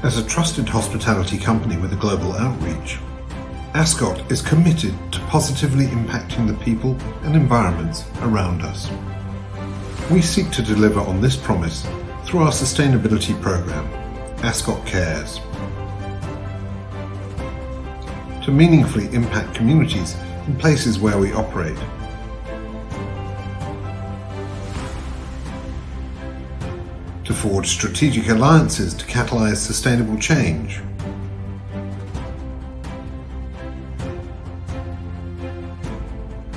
As a trusted hospitality company with a global outreach, Ascot is committed to positively impacting the people and environments around us. We seek to deliver on this promise through our sustainability program, Ascot Cares, to meaningfully impact communities in places where we operate. To forge strategic alliances to catalyse sustainable change.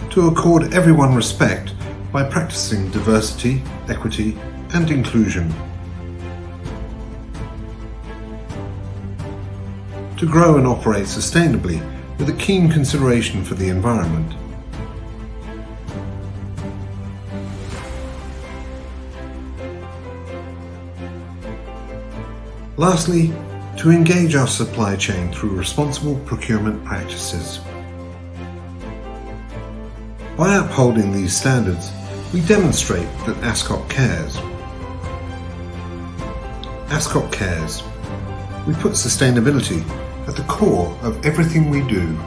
To accord everyone respect by practicing diversity, equity and inclusion. To grow and operate sustainably with a keen consideration for the environment. Lastly, to engage our supply chain through responsible procurement practices. By upholding these standards, we demonstrate that Ascot cares. Ascot cares. We put sustainability at the core of everything we do.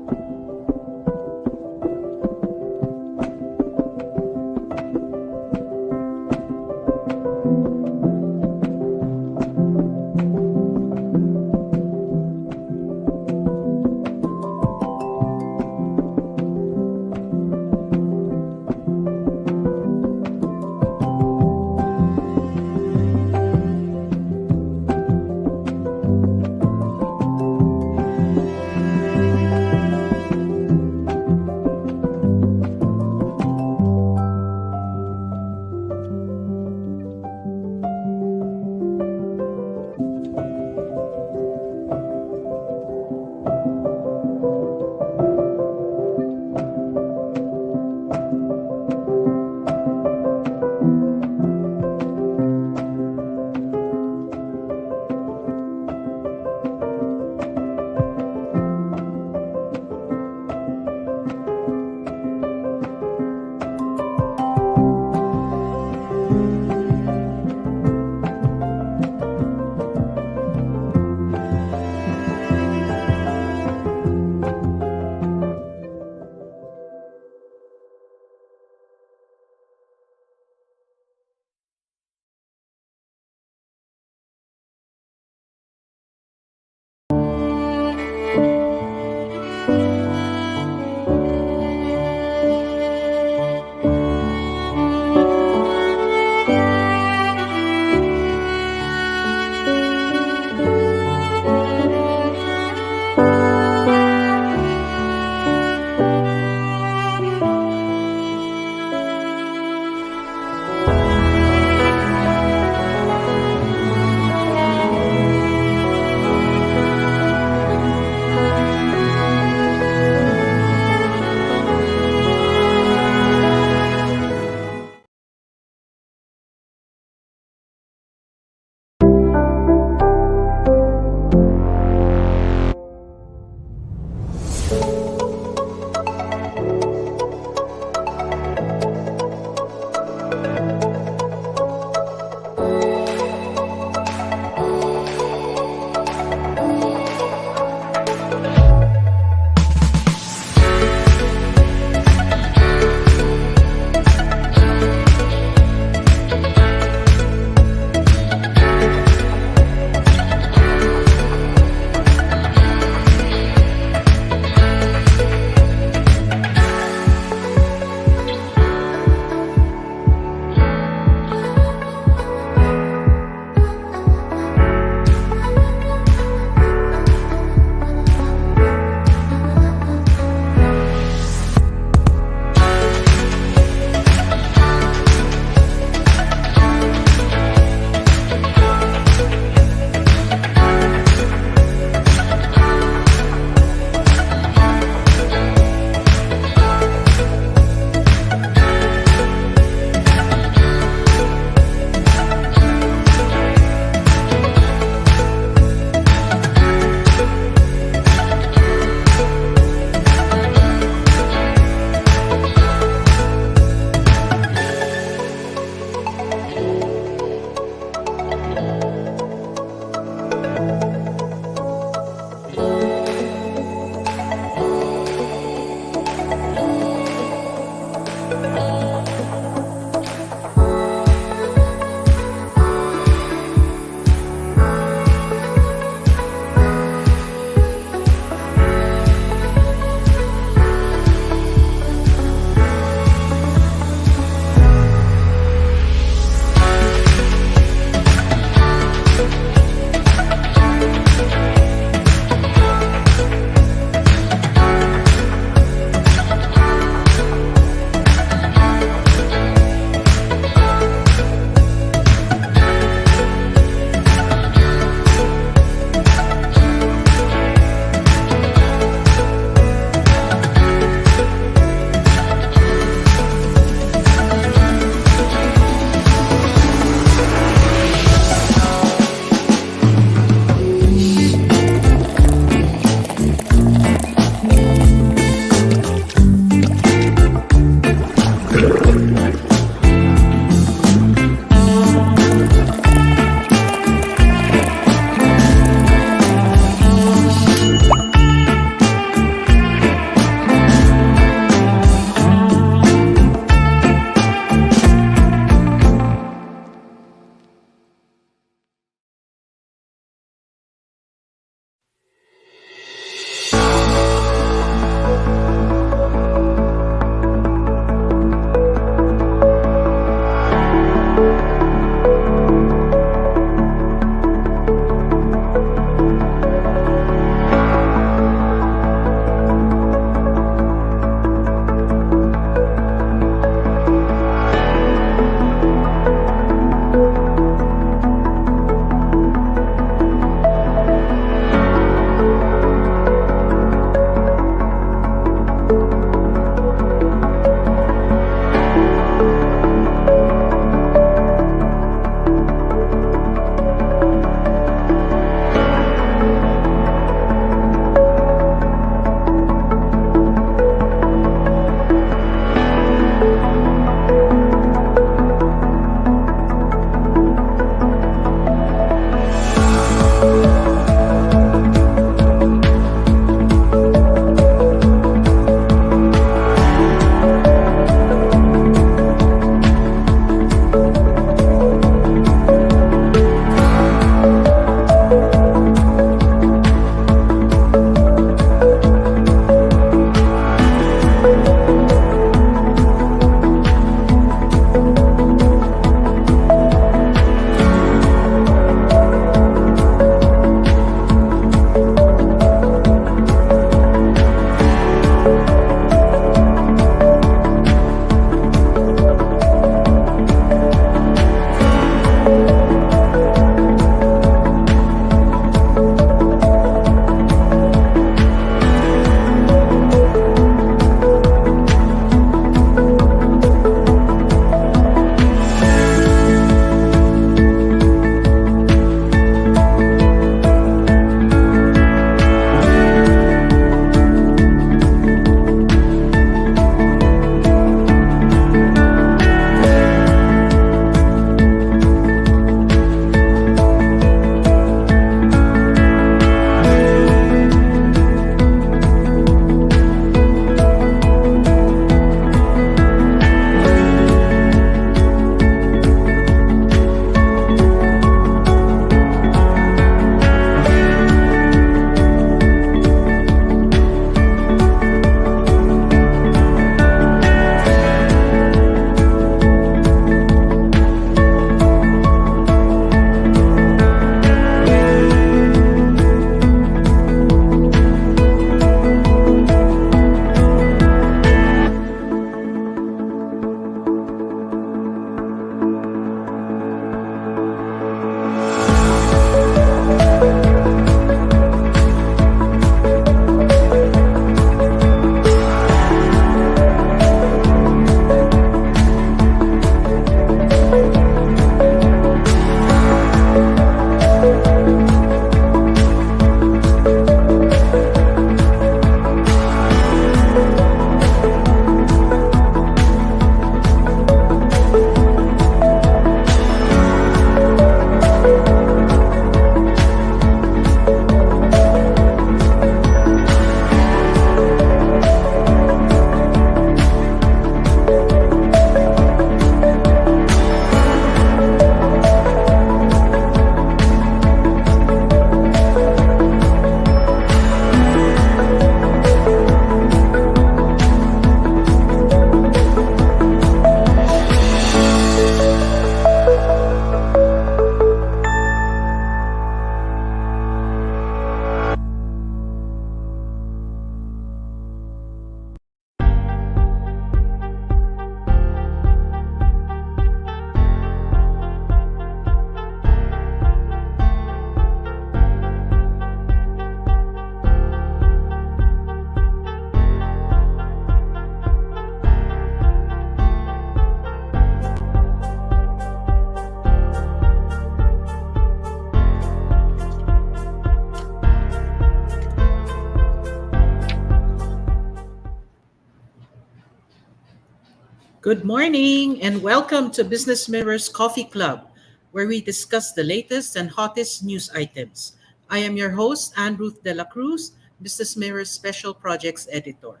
Good morning and welcome to Business Mirror's Coffee Club, where we discuss the latest and hottest news items. I am your host, Anne Ruth de la Cruz, Business Mirror's Special Projects Editor.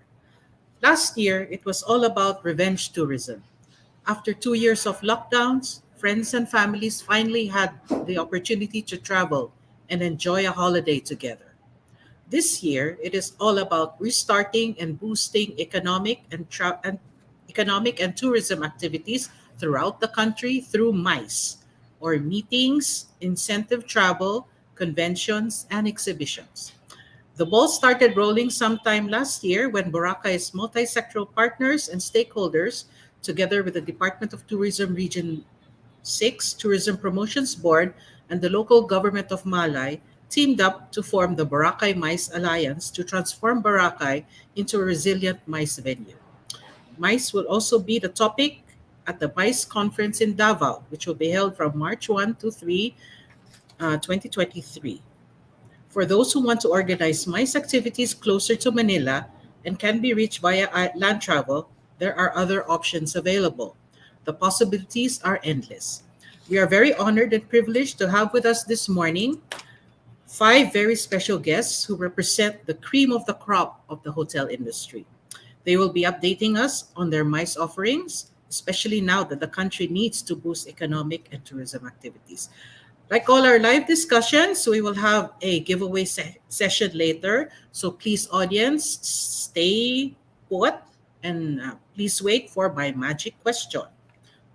Last year, it was all about revenge tourism. After 2 years of lockdowns, friends and families finally had the opportunity to travel and enjoy a holiday together. This year, it is all about restarting and boosting economic and tourism activities throughout the country through MICE, or meetings, incentive travel, conventions, and exhibitions. The ball started rolling sometime last year when Boracay's multi-sectoral partners and stakeholders, together with the Department of Tourism Region 6 Tourism Promotions Board and the local government of Malay, teamed up to form the Boracay MICE Alliance to transform Boracay into a resilient MICE venue. MICE will also be the topic at the MICE conference in Davao, which will be held from March 1 to 3, 2023. For those who want to organize MICE activities closer to Manila and can be reached via land travel, there are other options available. The possibilities are endless. We are very honored and privileged to have with us this morning five very special guests who represent the cream of the crop of the hotel industry. They will be updating us on their MICE offerings, especially now that the country needs to boost economic and tourism activities. Like all our live discussions, we will have a giveaway session later. So please, audience, stay put and please wait for my magic question.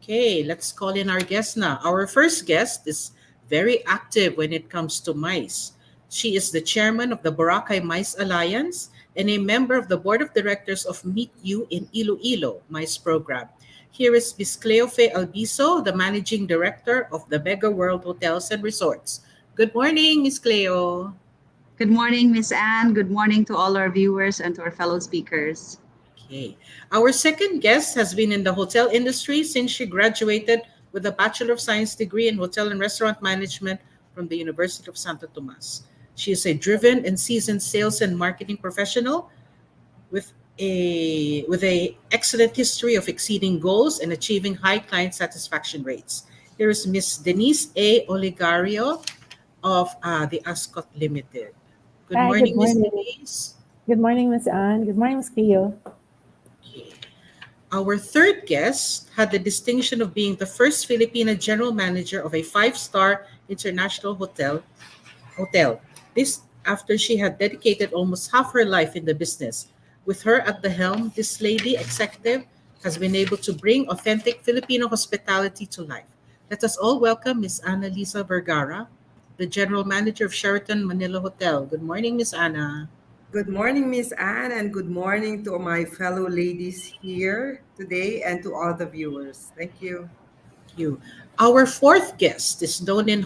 Okay, let's call in our guest now. Our first guest is very active when it comes to mice. She is the chairman of the Boracay Mice Alliance and a member of the board of directors of Meet You in Iloilo Mice program. Here is Ms. Cleofe Albiso, the managing director of the Mega World Hotels and Resorts. Good morning, Ms. Cleo. Good morning, Miss Anne. Good morning to all our viewers and to our fellow speakers. Okay. Our second guest has been in the hotel industry since she graduated with a Bachelor of Science degree in Hotel and Restaurant Management from the University of Santo Tomas. She is a driven and seasoned sales and marketing professional with a excellent history of exceeding goals and achieving high client satisfaction rates. Here is Miss Denise A. Oligario of the Ascot Limited. Good Hi, good morning, Miss morning. Denise. Good morning, Miss Anne. Good morning, Miss Cleo. Okay. Our third guest had the distinction of being the first Filipina general manager of a five-star international hotel. This after she had dedicated almost half her life in the business. With her at the helm, this lady executive has been able to bring authentic Filipino hospitality to life. Let us all welcome Miss Ana Lisa Vergara, the general manager of Sheraton Manila Hotel. Good morning, Miss Ana. Good morning, Miss Anne, and good morning to my fellow ladies here today and to all the viewers. Thank you. You. Our fourth guest is known in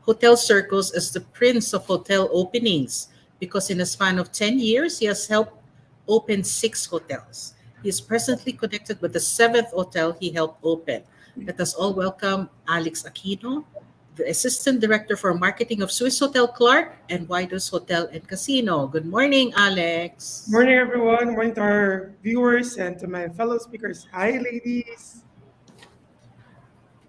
hotel circles as the Prince of Hotel Openings because in a span of 10 years, he has helped open six hotels. He is presently connected with the seventh hotel he helped open. Let us all welcome Alex Aquino, the Assistant Director for Marketing of Swiss Hotel Clark and Widos Hotel and Casino. Good morning, Alex. Morning, everyone. Morning to our viewers and to my fellow speakers. Hi, ladies.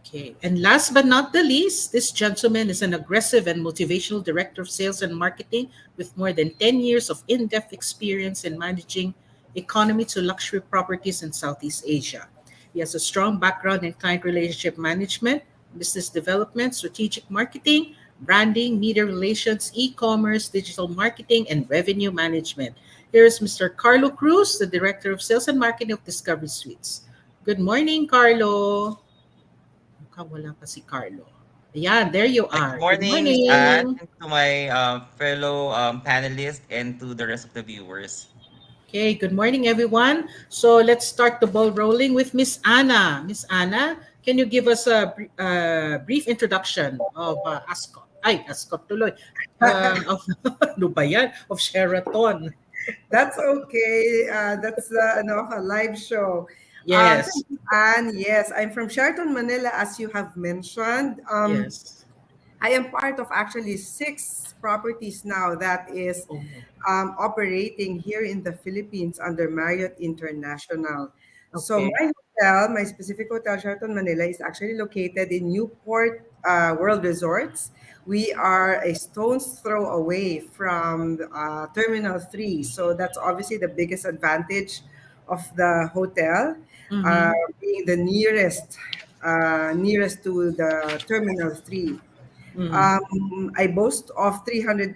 Okay. And last but not the least, this gentleman is an aggressive and motivational director of sales and marketing with more than 10 years of in depth experience in managing economy to luxury properties in Southeast Asia. He has a strong background in client relationship management, business development, strategic marketing, branding, media relations, e commerce, digital marketing, and revenue management. Here is Mr. Carlo Cruz, the director of sales and marketing of Discovery Suites. Good morning, Carlo. Mukhang wala pa si Carlo. Ayan, there you Good are. Good morning, Miss Anne, morning. and to my fellow panelists and to the rest of the viewers. Okay, good morning, everyone. So let's start the ball rolling with Miss Anna. Miss Anna, can you give us a brief introduction of Ascot? Ay, Ascot tuloy. Of, ano ba yan? Of Sheraton. That's okay. That's a live show. Yes, Thank you, Anne. Yes, I'm from Sheraton, Manila, as you have mentioned. yes. I am part of actually six properties now that is Oh, operating here in the Philippines under Marriott International. So Okay. my hotel, my specific hotel, Sheraton Manila, is actually located in Newport World Resorts. We are a stone's throw away from Terminal 3. So that's obviously the biggest advantage of the hotel, uh, Mm-hmm. being the nearest to the Terminal 3. Mm-hmm. I boast of 300,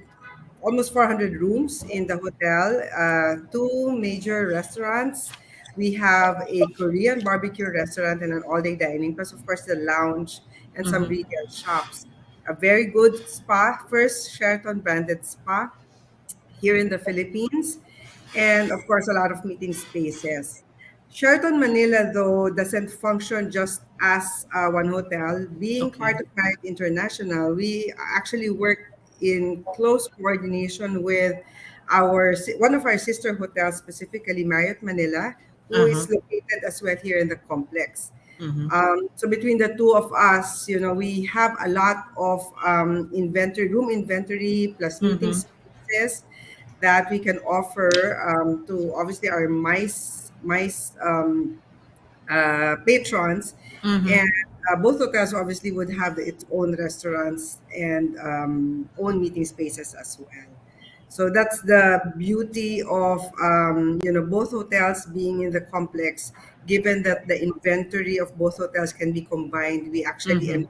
almost 400 rooms in the hotel, two major restaurants. We have a Korean barbecue restaurant and an all-day dining, plus of course the lounge and some Mm-hmm. retail shops. A very good spa, first Sheraton branded spa here in the Philippines, and of course, a lot of meeting spaces. Sheraton Manila, though, doesn't function just as one hotel. Being Okay. part of Marriott International, we actually work in close coordination with one of our sister hotels, specifically Marriott Manila, who Uh-huh. is located as well here in the complex. Mm-hmm. So between the two of us, we have a lot of room inventory plus meeting Mm-hmm. spaces that we can offer to obviously our mice patrons, Mm-hmm. and both hotels obviously would have its own restaurants and own meeting spaces as well. So that's the beauty of both hotels being in the complex. Given that the inventory of both hotels can be combined, Mm-hmm.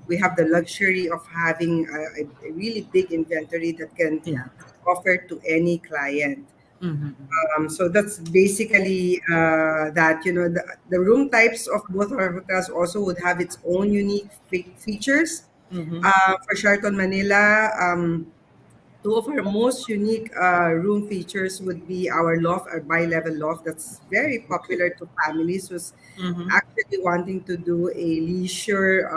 we have the luxury of having a really big inventory that can Yeah. offer to any client. Mm-hmm. So that's basically that. The room types of both our hotels also would have its own unique features. Mm-hmm. For Sheraton Manila, two of our most unique room features would be our loft, our bi-level loft. That's very Okay. popular to families who's Mm-hmm. actually wanting to do a leisure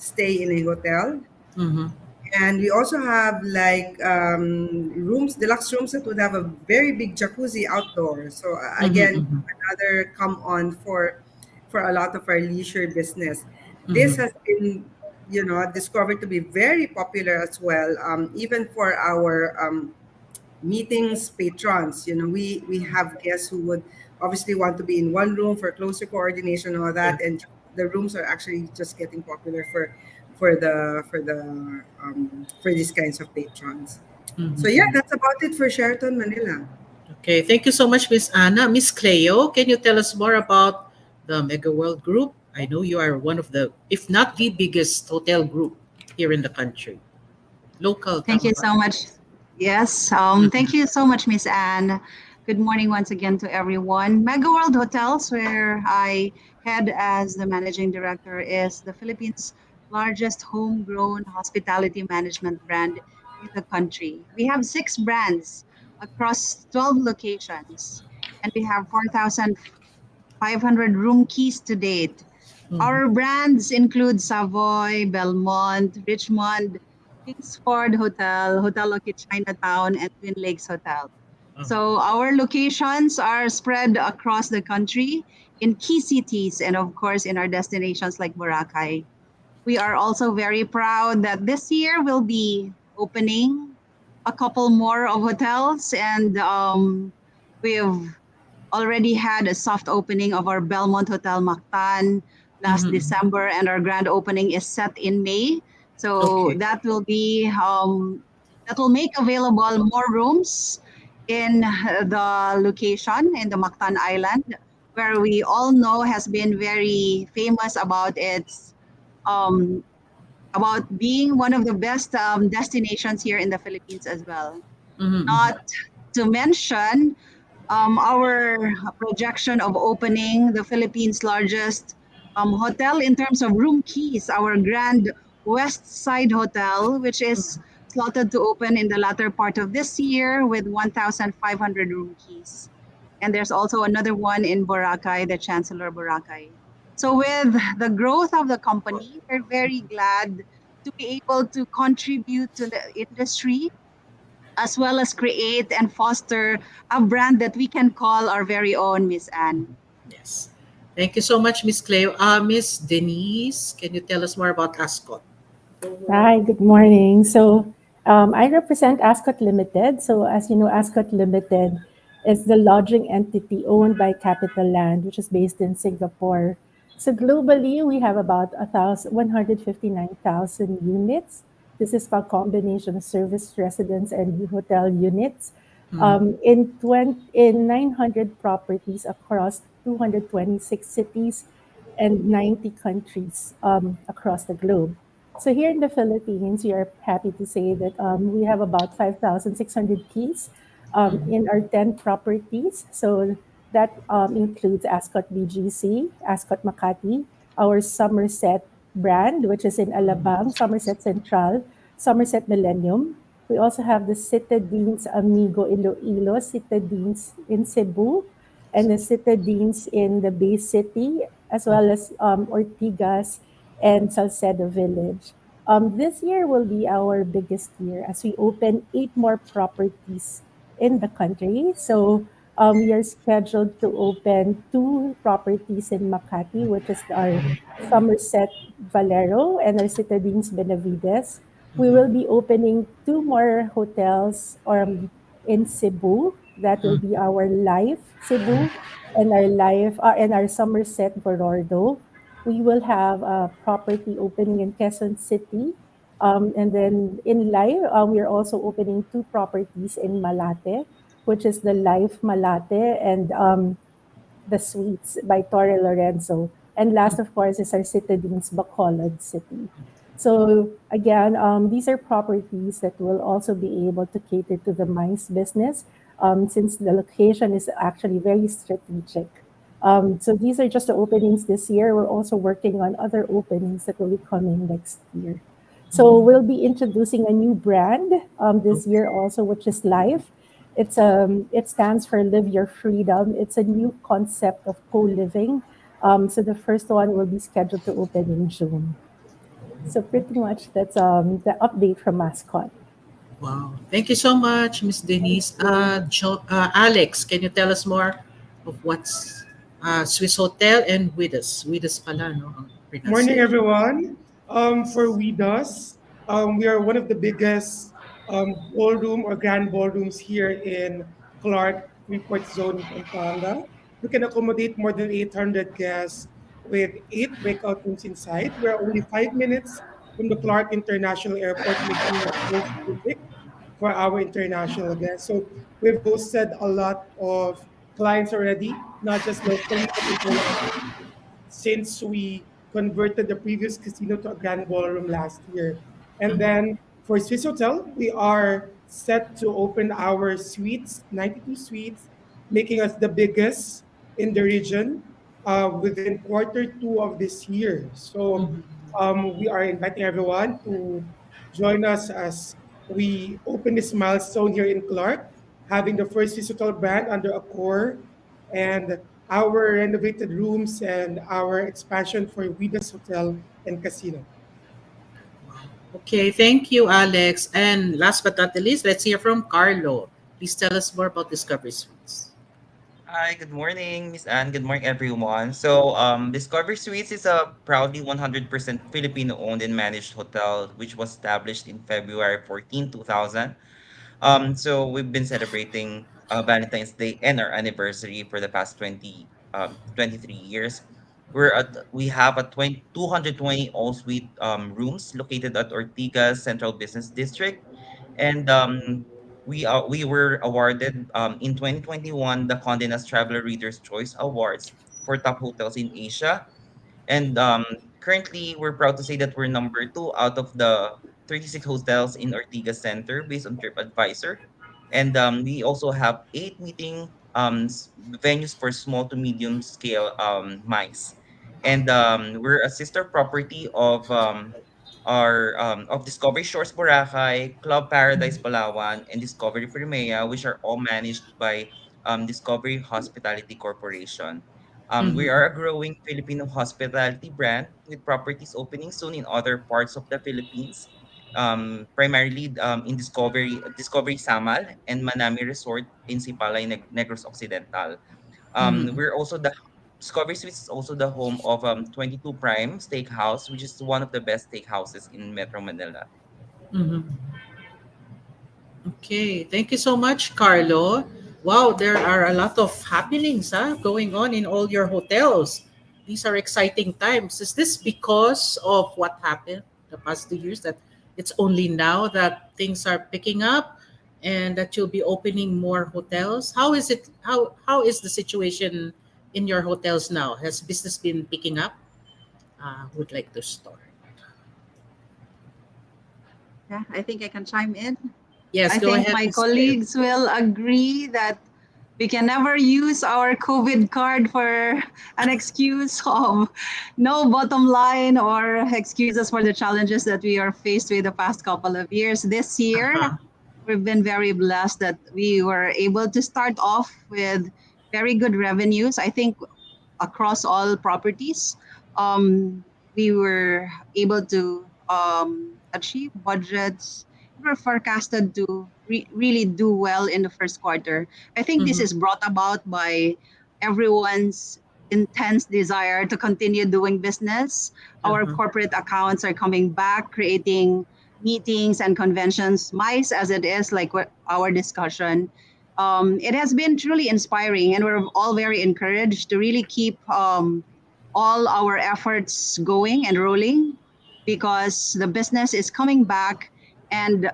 stay in a hotel. Mm-hmm. And we also have like deluxe rooms that would have a very big jacuzzi outdoor. So again, Mm-hmm. another come on for a lot of our leisure business. This Mm-hmm. has been, discovered to be very popular as well, even for our meetings patrons. We have guests who would obviously want to be in one room for closer coordination and all Yeah. that, and the rooms are actually just getting popular for these kinds of patrons. So yeah, Mm-hmm. that's about it for Sheraton Manila. Okay, thank you so much, Miss Anna. Miss Cleo, can you tell us more about the Mega World Group? I know you are one of the, if not the biggest hotel group here in the country. Local, Thank tama you ba? so much. Yes, thank Mhm. you so much, Miss Anne. Good morning once again to everyone. Mega World Hotels, where I head as the managing director, is the Philippines' largest homegrown hospitality management brand in the country. We have 6 brands across 12 locations, and we have 4,500 room keys to date. Mhm. Our brands include Savoy, Belmont, Richmond, Kingsford Hotel, Hotel Loki Chinatown, and Twin Lakes Hotel. Oh, So our locations are spread across the country in key cities and of course in our destinations like Boracay. We are also very proud that this year we'll be opening a couple more of hotels, and we've already had a soft opening of our Belmont Hotel Mactan last mhm. December, and our grand opening is set in May. So Okay. that will make available more rooms in the location in the Mactan Island, where we all know has been very famous um, about being one of the best destinations here in the Philippines as well. Mhm. Not to mention our projection of opening the Philippines' largest hotel in terms of room keys, our Grand West Side Hotel, which is slotted to open in the latter part of this year with 1,500 room keys. And there's also another one in Boracay, the Chancellor Boracay. So, with the growth of the company, we're very glad to be able to contribute to the industry as well as create and foster a brand that we can call our very own, Miss Anne. Yes. Thank you so much, Miss Cleo. Miss Denise, can you tell us more about Ascot? Hi, good morning. I represent Ascot Limited. So, as you know, Ascot Limited is the lodging entity owned by Capital Land, which is based in Singapore. So globally, we have about 159,000 units. This is a combination of service residence and hotel units in 900 properties across 226 cities and 90 countries across the globe. So here in the Philippines, we are happy to say that we have about 5,600 keys in our 10 properties. So that includes Ascot BGC, Ascot Makati, our Somerset brand, which is in Alabang, Somerset Central, Somerset Millennium. We also have the Citadines Amigo Iloilo, Citadines in Cebu, and the Citadines in the Bay City, as well as Ortigas and Salcedo Village. This year will be our biggest year as we open 8 more properties in the country. So we are scheduled to open 2 properties in Makati, which is our Somerset Valero and our Citadines Benavides. We will be opening 2 more hotels in Cebu. That will be our Life Cebu and our Somerset Gorordo. We will have a property opening in Quezon City. And then in Life, we are also opening 2 properties in Malate, which is the Life Malate and the Suites by Torre Lorenzo. And last, of course, is our Citadines Bacolod City. So again, these are properties that will also be able to cater to the MICE business since the location is actually very strategic. So these are just the openings this year. We're also working on other openings that will be coming next year. So we'll be introducing a new brand this year also, which is Life. It stands for Live Your Freedom. It's a new concept of co-living. So the first one will be scheduled to open in June. So pretty much that's the update from Mascot. Wow. Thank you so much, Miss Denise. Alex, can you tell us more of what's Swiss Hotel and Widas? Widas pala, no? Ang Morning, pronunciation. everyone. For WeDos, we are one of the biggest ballroom or grand ballrooms here in Clark Report Zone in Pampanga. We can accommodate more than 800 guests with 8 breakout rooms inside. We're only 5 minutes from the Clark International Airport, making it most perfect for our international guests. So we've hosted a lot of clients already, not just locally but internationally since we converted the previous casino to a grand ballroom last year. And then for Swiss Hotel, we are set to open our suites, 92 suites, making us the biggest in the region within quarter 2 of this year. So we are inviting everyone to join us as we open this milestone here in Clark, having the first Swiss Hotel brand under a core and our renovated rooms and our expansion for Widas Hotel and Casino. Okay, thank you, Alex. And last but not the least, let's hear from Carlo. Please tell us more about Discovery Suites. Hi, good morning, Miss Anne. Good morning, everyone. So, Discover Suites is a proudly 100% Filipino-owned and managed hotel, which was established in February 14, 2000. So we've been celebrating Valentine's Day and our anniversary for the past 23 years. We have a 220 all-suite rooms located at Ortigas Central Business District, and we were awarded in 2021 the Condé Nast Traveler Readers' Choice Awards for top hotels in Asia. And currently, we're proud to say that we're number two out of the 36 hotels in Ortigas Center based on TripAdvisor. And we also have 8 meeting venues for small to medium scale MICE. And we're a sister property of Discovery Shores Boracay, Club Paradise Palawan, and Discovery Primea, which are all managed by Discovery Hospitality Corporation. We Mhm. are a growing Filipino hospitality brand with properties opening soon in other parts of the Philippines, primarily in Discovery Samal and Manami Resort in Sipalay, Negros Occidental. Mhm. We're also the Discovery Suites is also the home of 22 Prime Steakhouse, which is one of the best steakhouses in Metro Manila. Mhm. Okay, thank you so much, Carlo. Wow, there are a lot of happenings going on in all your hotels. These are exciting times. Is this because of what happened the past 2 years that it's only now that things are picking up and that you'll be opening more hotels? How is it how is the situation in your hotels now? Has business been picking up? Would like to start. Yeah, I think I can chime in. Yes, I go think ahead, my Miss Claire. colleagues will agree that we can never use our COVID card for an excuse of no bottom line or excuses for the challenges that we are faced with the past couple of years. This year, Uh-huh. we've been very blessed that we were able to start off with very good revenues. I think across all properties, um, we were able to achieve budgets. We were forecasted to really do well in the first quarter. I think this Mm-hmm. is brought about by everyone's intense desire to continue doing business. Our Uh-huh. corporate accounts are coming back, creating meetings and conventions, MICE as it is, like what our discussion. It has been truly inspiring, and we're all very encouraged to really keep all our efforts going and rolling because the business is coming back, and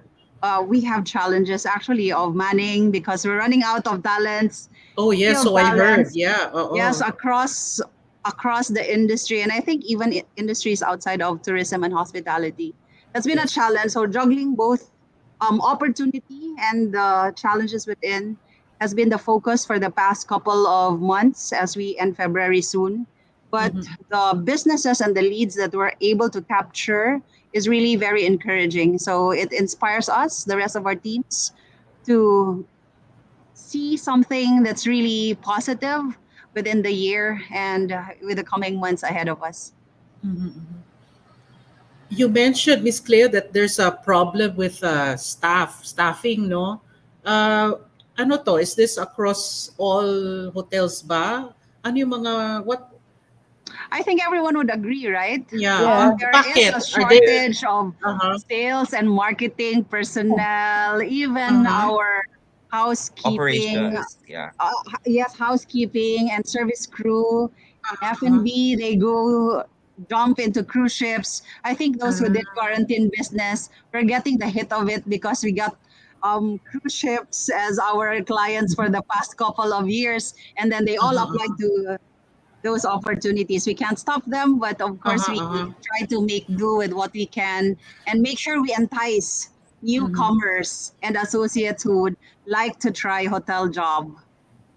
we have challenges actually of manning because we're running out of talents, Oh yes, skilled so I heard. talents. Yeah. Yes, Oh. across the industry, and I think even industries outside of tourism and hospitality. That's been a Yes. challenge. So juggling both opportunity and the challenges within has been the focus for the past couple of months as we end February soon. But Mm-hmm. the businesses and the leads that we're able to capture is really very encouraging. So it inspires us, the rest of our teams, to see something that's really positive within the year and with the coming months ahead of us. Mm-hmm. You mentioned, Miss Claire, that there's a problem with staffing, no? Ano to? Is this across all hotels ba? Ano yung mga, what, I think everyone would agree, right? yeah, Yeah. There is bakit? a Are they, shortage of uh-huh, sales and marketing personnel, even uh-huh, our housekeeping. Operations, yeah. Yes, housekeeping and service crew in uh-huh, F&B, they go jump into cruise ships. I think those who did uh-huh, quarantine business, we're getting the hit of it because we got cruise ships as our clients for the past couple of years, and then they all applied uh-huh, to those opportunities. We can't stop them, but of course uh-huh, we uh-huh, try to make do with what we can and make sure we entice mm-hmm, newcomers and associates who would like to try hotel job.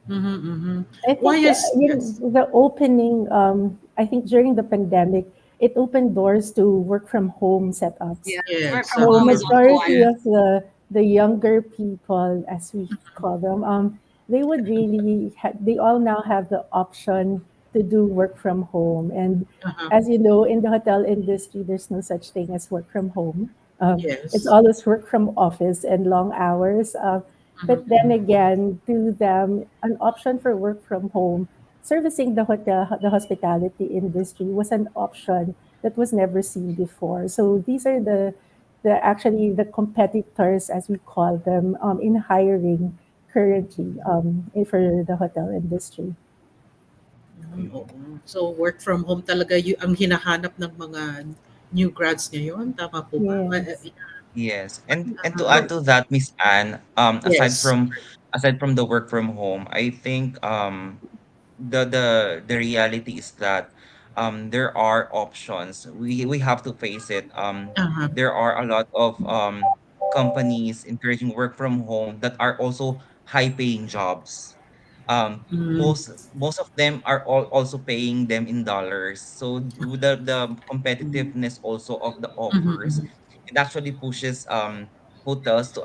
mm-hmm, mm-hmm. I Why think is, yes, the opening, I think during the pandemic, it opened doors to work from home setups. Yes, work yes, from So home is also majority one. of the younger people, as we call them, they would really they all now have the option to do work from home. And uh-huh, as you know, in the hotel industry, there's no such thing as work from home. It's yes, always work from office and long hours. But then mm-hmm, again, to them, an option for work from home, servicing the hotel, the hospitality industry was an option that was never seen before. So these are the actually the competitors, as we call them, in hiring currently for the hotel industry. oo. So work from home talaga ang hinahanap ng mga new grads ngayon, tama po ba? Yes. Yes, and to Uh, add to that, Miss Anne, yes. aside from the work from home, I think the reality is that there are options. We have to face it. Uh-huh. There are a lot of companies encouraging work from home that are also high paying jobs. Mm. Most of them are also paying them in dollars. So the competitiveness also of the Mhm, offers, mhm. it actually pushes hotels to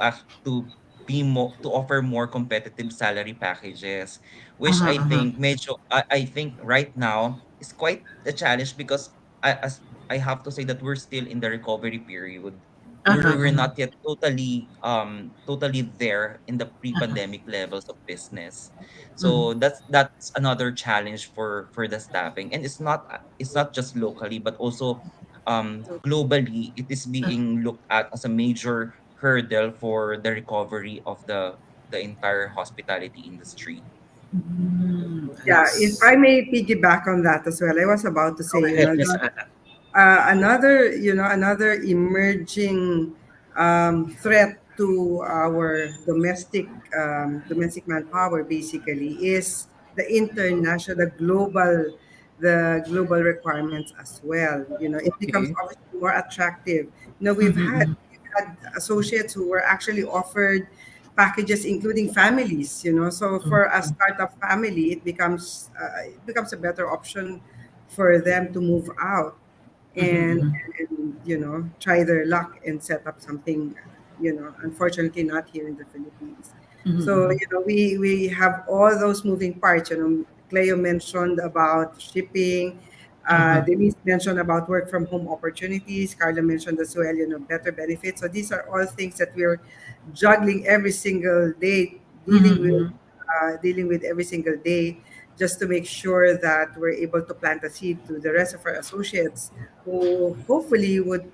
be more to offer more competitive salary packages, which Uh-huh, I uh-huh. think I think right now is quite a challenge because as I have to say that we're still in the recovery period. Uh-huh, We're uh-huh. not yet totally there in the pre-pandemic levels of business. Mhm. So that's another challenge for the staffing. And it's not just locally but also globally it is being looked at as a major hurdle for the recovery of the the entire hospitality industry. I Yeah, if I see. may piggyback on that as well, I was about to Go say, ahead, Miss Anna. another, another emerging threat to our domestic manpower basically is the international, the global requirements as well. It becomes Okay. obviously more attractive. Mm-hmm. We've had associates who were actually offered packages including families. So for a startup family, it becomes a better option for them to move out and, Mm-hmm. try their luck and set up something, unfortunately not here in the Philippines. So, Mm-hmm. we have all those moving parts. Cleo mentioned about shipping. Uh-huh. Denise mentioned about work from home opportunities. Carla mentioned as well, better benefits. So these are all things that we're juggling every single day, Mm-hmm. dealing with every single day, just to make sure that we're able to plant a seed to the rest of our associates who hopefully would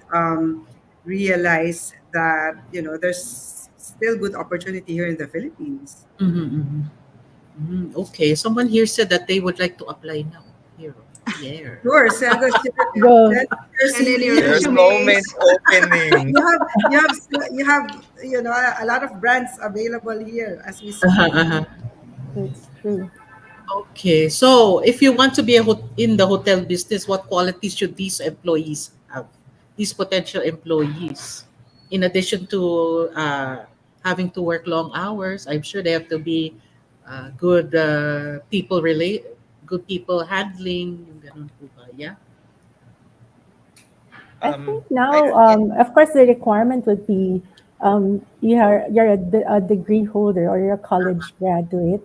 realize that there's still good opportunity here in the Philippines. Mm-hmm. Okay. Someone here said that they would like to apply now. Here. Yeah. Sure, Go. send us your And in your There's CV. so resumes. many openings. You have a lot of brands available here as we Uh-huh, speak. uh-huh. That's true. Okay. So, if you want to be in the hotel business, what qualities should these employees have? These potential employees, in addition to having to work long hours, I'm sure they have to be good good people handling. Ganun po ba? Yeah. I think I now, yeah, of course, the requirement would be you're a degree holder or you're a college graduate.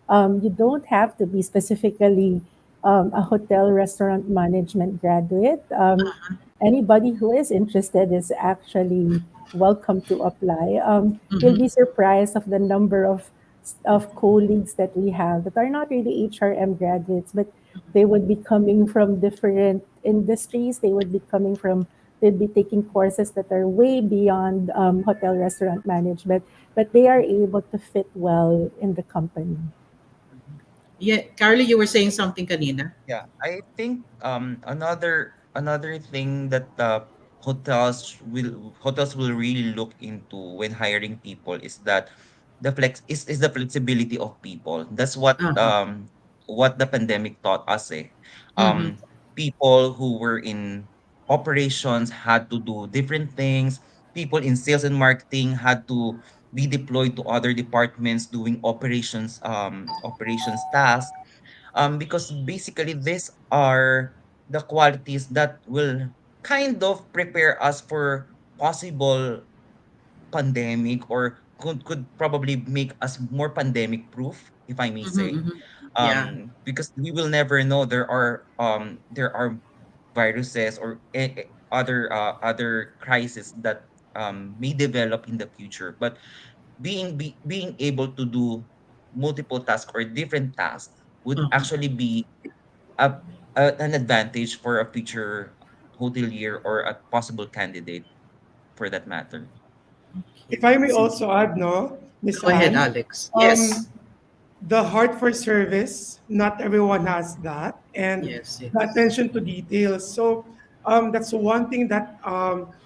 You don't have to be specifically a hotel restaurant management graduate. Anybody who is interested is actually welcome to apply. You'll Mm-hmm. be surprised of the number of colleagues that we have that are not really HRM graduates, but they would be coming from different industries. They'd be taking courses that are way beyond hotel restaurant management, but they are able to fit well in the company. Yeah, Carly, you were saying something kanina. yeah. I think another thing that hotels will really look into when hiring people is that is the flexibility of people. That's Uh-huh. what the pandemic taught us, eh. Mm-hmm. People who were in operations had to do different things. People in sales and marketing had to be deployed to other departments doing operations tasks, because basically these are the qualities that will kind of prepare us for possible pandemic, or could probably make us more pandemic proof, if I may Mm-hmm. say. Mm-hmm. Yeah. Because we will never know, there are viruses or other crises that may develop in the future, but being able to do multiple tasks or different tasks would Uh-huh. actually be a, an advantage for a future hotelier or a possible candidate for that matter. If I may See. also add, no, Miss Go ahead, Anne, Alex. um, Yes. the heart for service, not everyone has that, and Yes, the yes. attention to details. So that's one thing that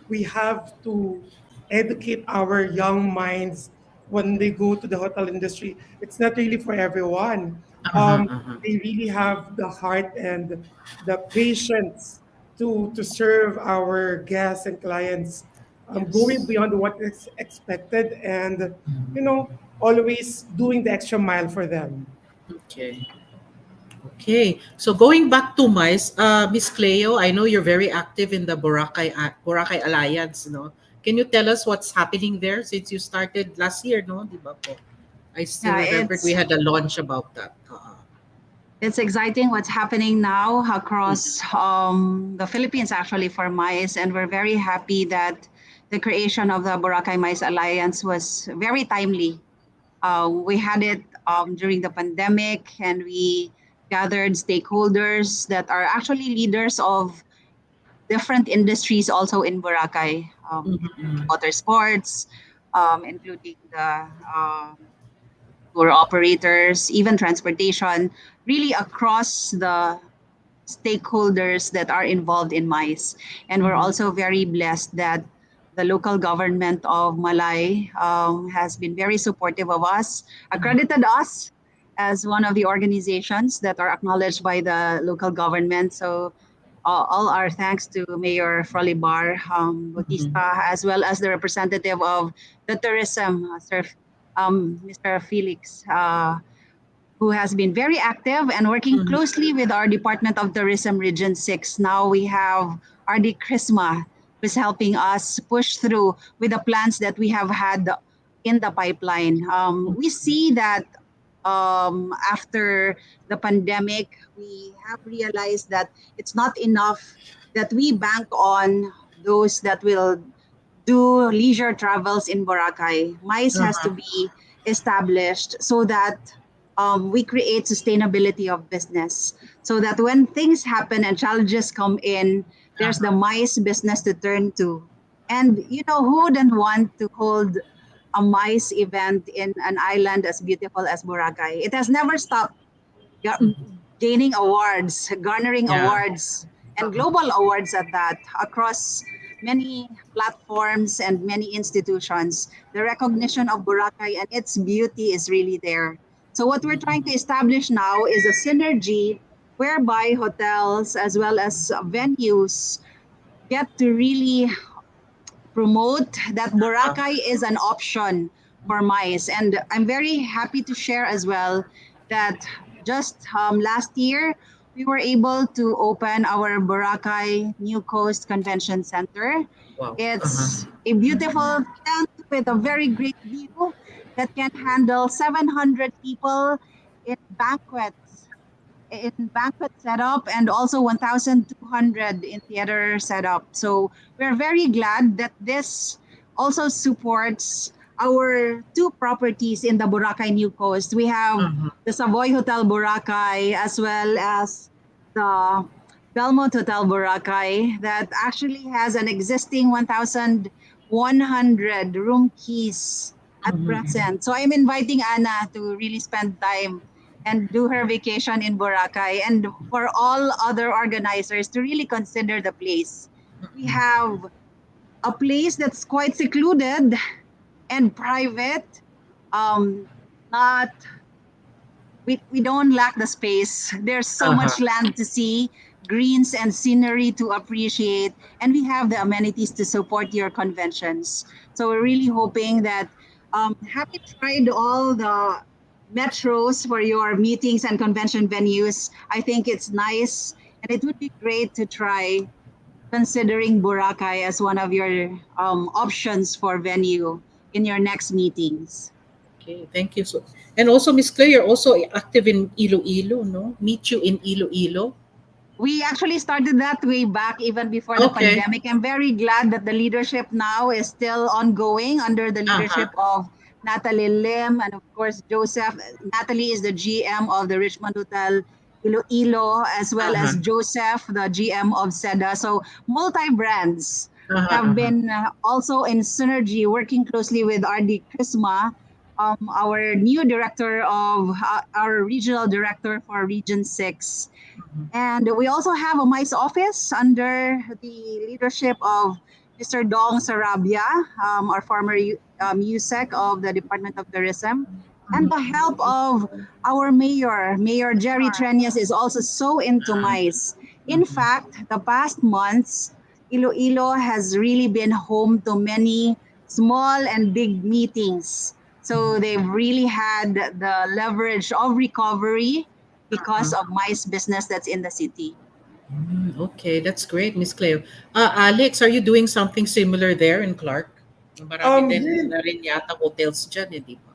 we have to educate our young minds when they go to the hotel industry. It's not really for everyone. Uh-huh, uh-huh. They really have the heart and the patience to serve our guests and clients, going Yes. beyond what is expected, and always doing the extra mile for them. Okay. Okay. So going back to MICE, Miss Cleo, I know you're very active in the Boracay Alliance, no? Can you tell us what's happening there since you started last year, no? Di ba po? I still Yeah, remembered we it's had a launch about that. it's exciting what's happening now across the Philippines, actually, for mice, and we're very happy that the creation of the Boracay Mice Alliance was very timely. We had it during the pandemic, and we gathered stakeholders that are actually leaders of different industries also in Boracay, Mm-hmm. water sports, including the tour operators, even transportation, really across the stakeholders that are involved in MICE. And we're Mhm. also very blessed that the local government of Malay has been very supportive of us, Mhm. accredited us as one of the organizations that are acknowledged by the local government. So all our thanks to Mayor Frolibar Mhm. Bautista, as well as the representative of the tourism, Sir Mr. Felix. Who has been very active and working Mhm. closely with our Department of Tourism Region 6. Now we have RD Chrisma, who's helping us push through with the plans that we have had in the pipeline. We see that after the pandemic, we have realized that it's not enough that we bank on those that will do leisure travels in Boracay. MICE has to Uh-huh. be established so that we create sustainability of business. So that when things happen and challenges come in, there's the Uh-huh. MICE business to turn to. And you know, who wouldn't want to hold a MICE event in an island as beautiful as Boracay? It has never stopped ga- Mhm. gaining awards, garnering Yeah. awards, and Uh-huh. global awards at that across many platforms and many institutions. The recognition of Boracay and its beauty is really there. So, what we're trying to establish now is a synergy whereby hotels as well as venues get to really promote that Boracay is an option for mice. And I'm very happy to share as well that just last year, we were able to open our Boracay New Coast Convention Center. Wow. It's Uh-huh. a beautiful tent with a very great view that can handle 700 people in banquet setup and also 1,200 in theater setup. So we're very glad that this also supports our two properties in the Boracay New Coast. We have Uh-huh. the Savoy Hotel Boracay as well as the Belmont Hotel Boracay that actually has an existing 1,100 room keys at Mhm. present. So I'm inviting Anna to really spend time and do her vacation in Boracay, and for all other organizers to really consider the place. We have a place that's quite secluded and private. Um, not we don't lack the space. There's so Uh-huh. much land to see, greens and scenery to appreciate, and we have the amenities to support your conventions. So we're really hoping that have you tried all the metros for your meetings and convention venues? I think it's nice, and it would be great to try considering Boracay as one of your options for venue in your next meetings. Okay, thank you. So, and also, Miss Claire, you're also active in Iloilo, no? Meet you in Iloilo. We actually started that way back even before the Okay. pandemic. I'm very glad that the leadership now is still ongoing under the Uh-huh. leadership of Natalie Lim and of course Joseph. Natalie is the GM of the Richmond Hotel Iloilo as well Uh-huh. as Joseph, the GM of SEDA. So multi-brands Uh-huh. have Uh-huh. been also in synergy working closely with RD Chrisma, our new director of our regional director for Region 6, and we also have a MICE office under the leadership of Mr. Dong Sarabia, our former USEC of the Department of Tourism. And the help of our mayor, Mayor Jerry Trenyas, is also so into MICE. In fact, the past months, Iloilo has really been home to many small and big meetings. So they've really had the leverage of recovery because Uh-huh. of MICE business that's in the city. Okay, that's great, Miss Cleo. Alex, are you doing something similar there in Clark? Marami Here din na rin yata hotels dyan, eh, di ba?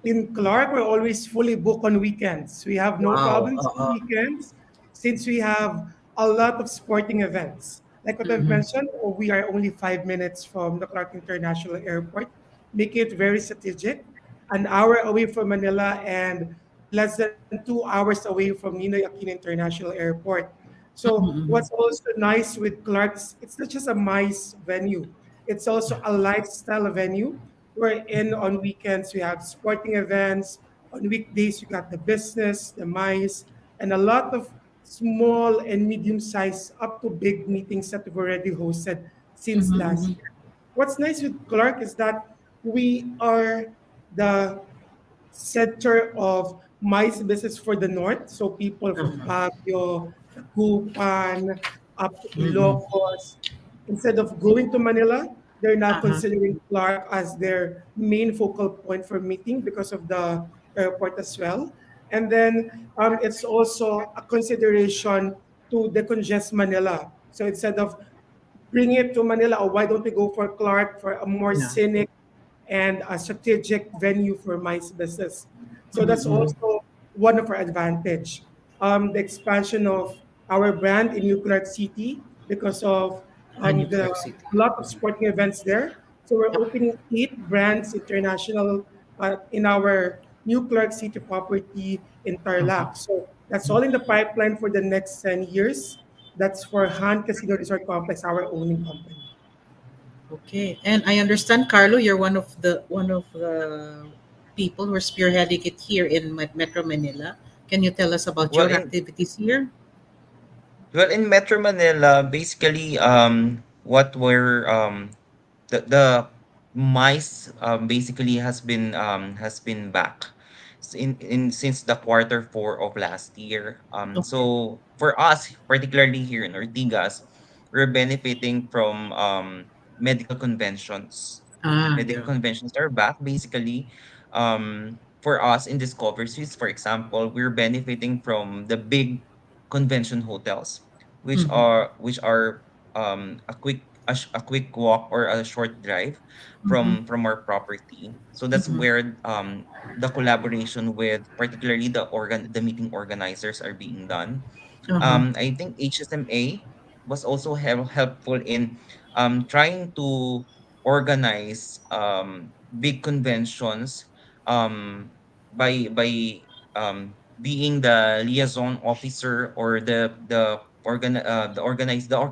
in Clark, we're always fully booked on weekends. We have no Wow. problems on weekends since we have a lot of sporting events. Like what I've Mhm. mentioned, we are only 5 minutes from the Clark International Airport, making it very strategic. An hour away from Manila and less than 2 hours away from Ninoy Aquino International Airport. So what's Mhm. also nice with Clark is it's not just a MICE venue. It's also a lifestyle venue. We're in on weekends. We have sporting events, On weekdays, you got the business, the MICE, and a lot of small and medium-sized up to big meetings that we've already hosted since last year. What's nice with Clark is that we are the center of mice business for the north. So people from Uh-huh. Baguio, Dagupan, up to Mm-mm. Ilocos, instead of going to Manila, they're now Uh-huh. considering Clark as their main focal point for meeting because of the airport as well. And then it's also a consideration to decongest Manila. So instead of bring it to Manila, or why don't we go for Clark for a more Yeah. scenic and a strategic venue for MICE business. So that's Mm-mm. also one of our advantage. The expansion of our brand in New Clark City because of And New the Clark City. a lot of sporting events there. So we're Yep. opening 8 brands international in our New Clark City property in Uh-huh. Tarlac. So that's all in the pipeline for the next 10 years. That's for Han Casino Resort Complex, our owning company. Okay. And I understand, Carlo, you're one of the people who are spearheading it here in Metro Manila. Can you tell us about Well, your in activities here? Metro Manila, basically, what we're the mice basically has been back in since the quarter 4 of last year. Okay. So for us, particularly here in Ortigas, we're benefiting from medical conventions. Ah, Medical yeah. conventions are back basically. For us in Discover Suites, for example, we're benefiting from the big convention hotels, Mm-hmm. which are a quick walk or a short drive Mm-hmm. from our property. So that's Mm-hmm. where the collaboration with particularly the meeting organizers are being done. Uh-huh. I think HSMA was also helpful in trying to organize big conventions um, by being the liaison officer or the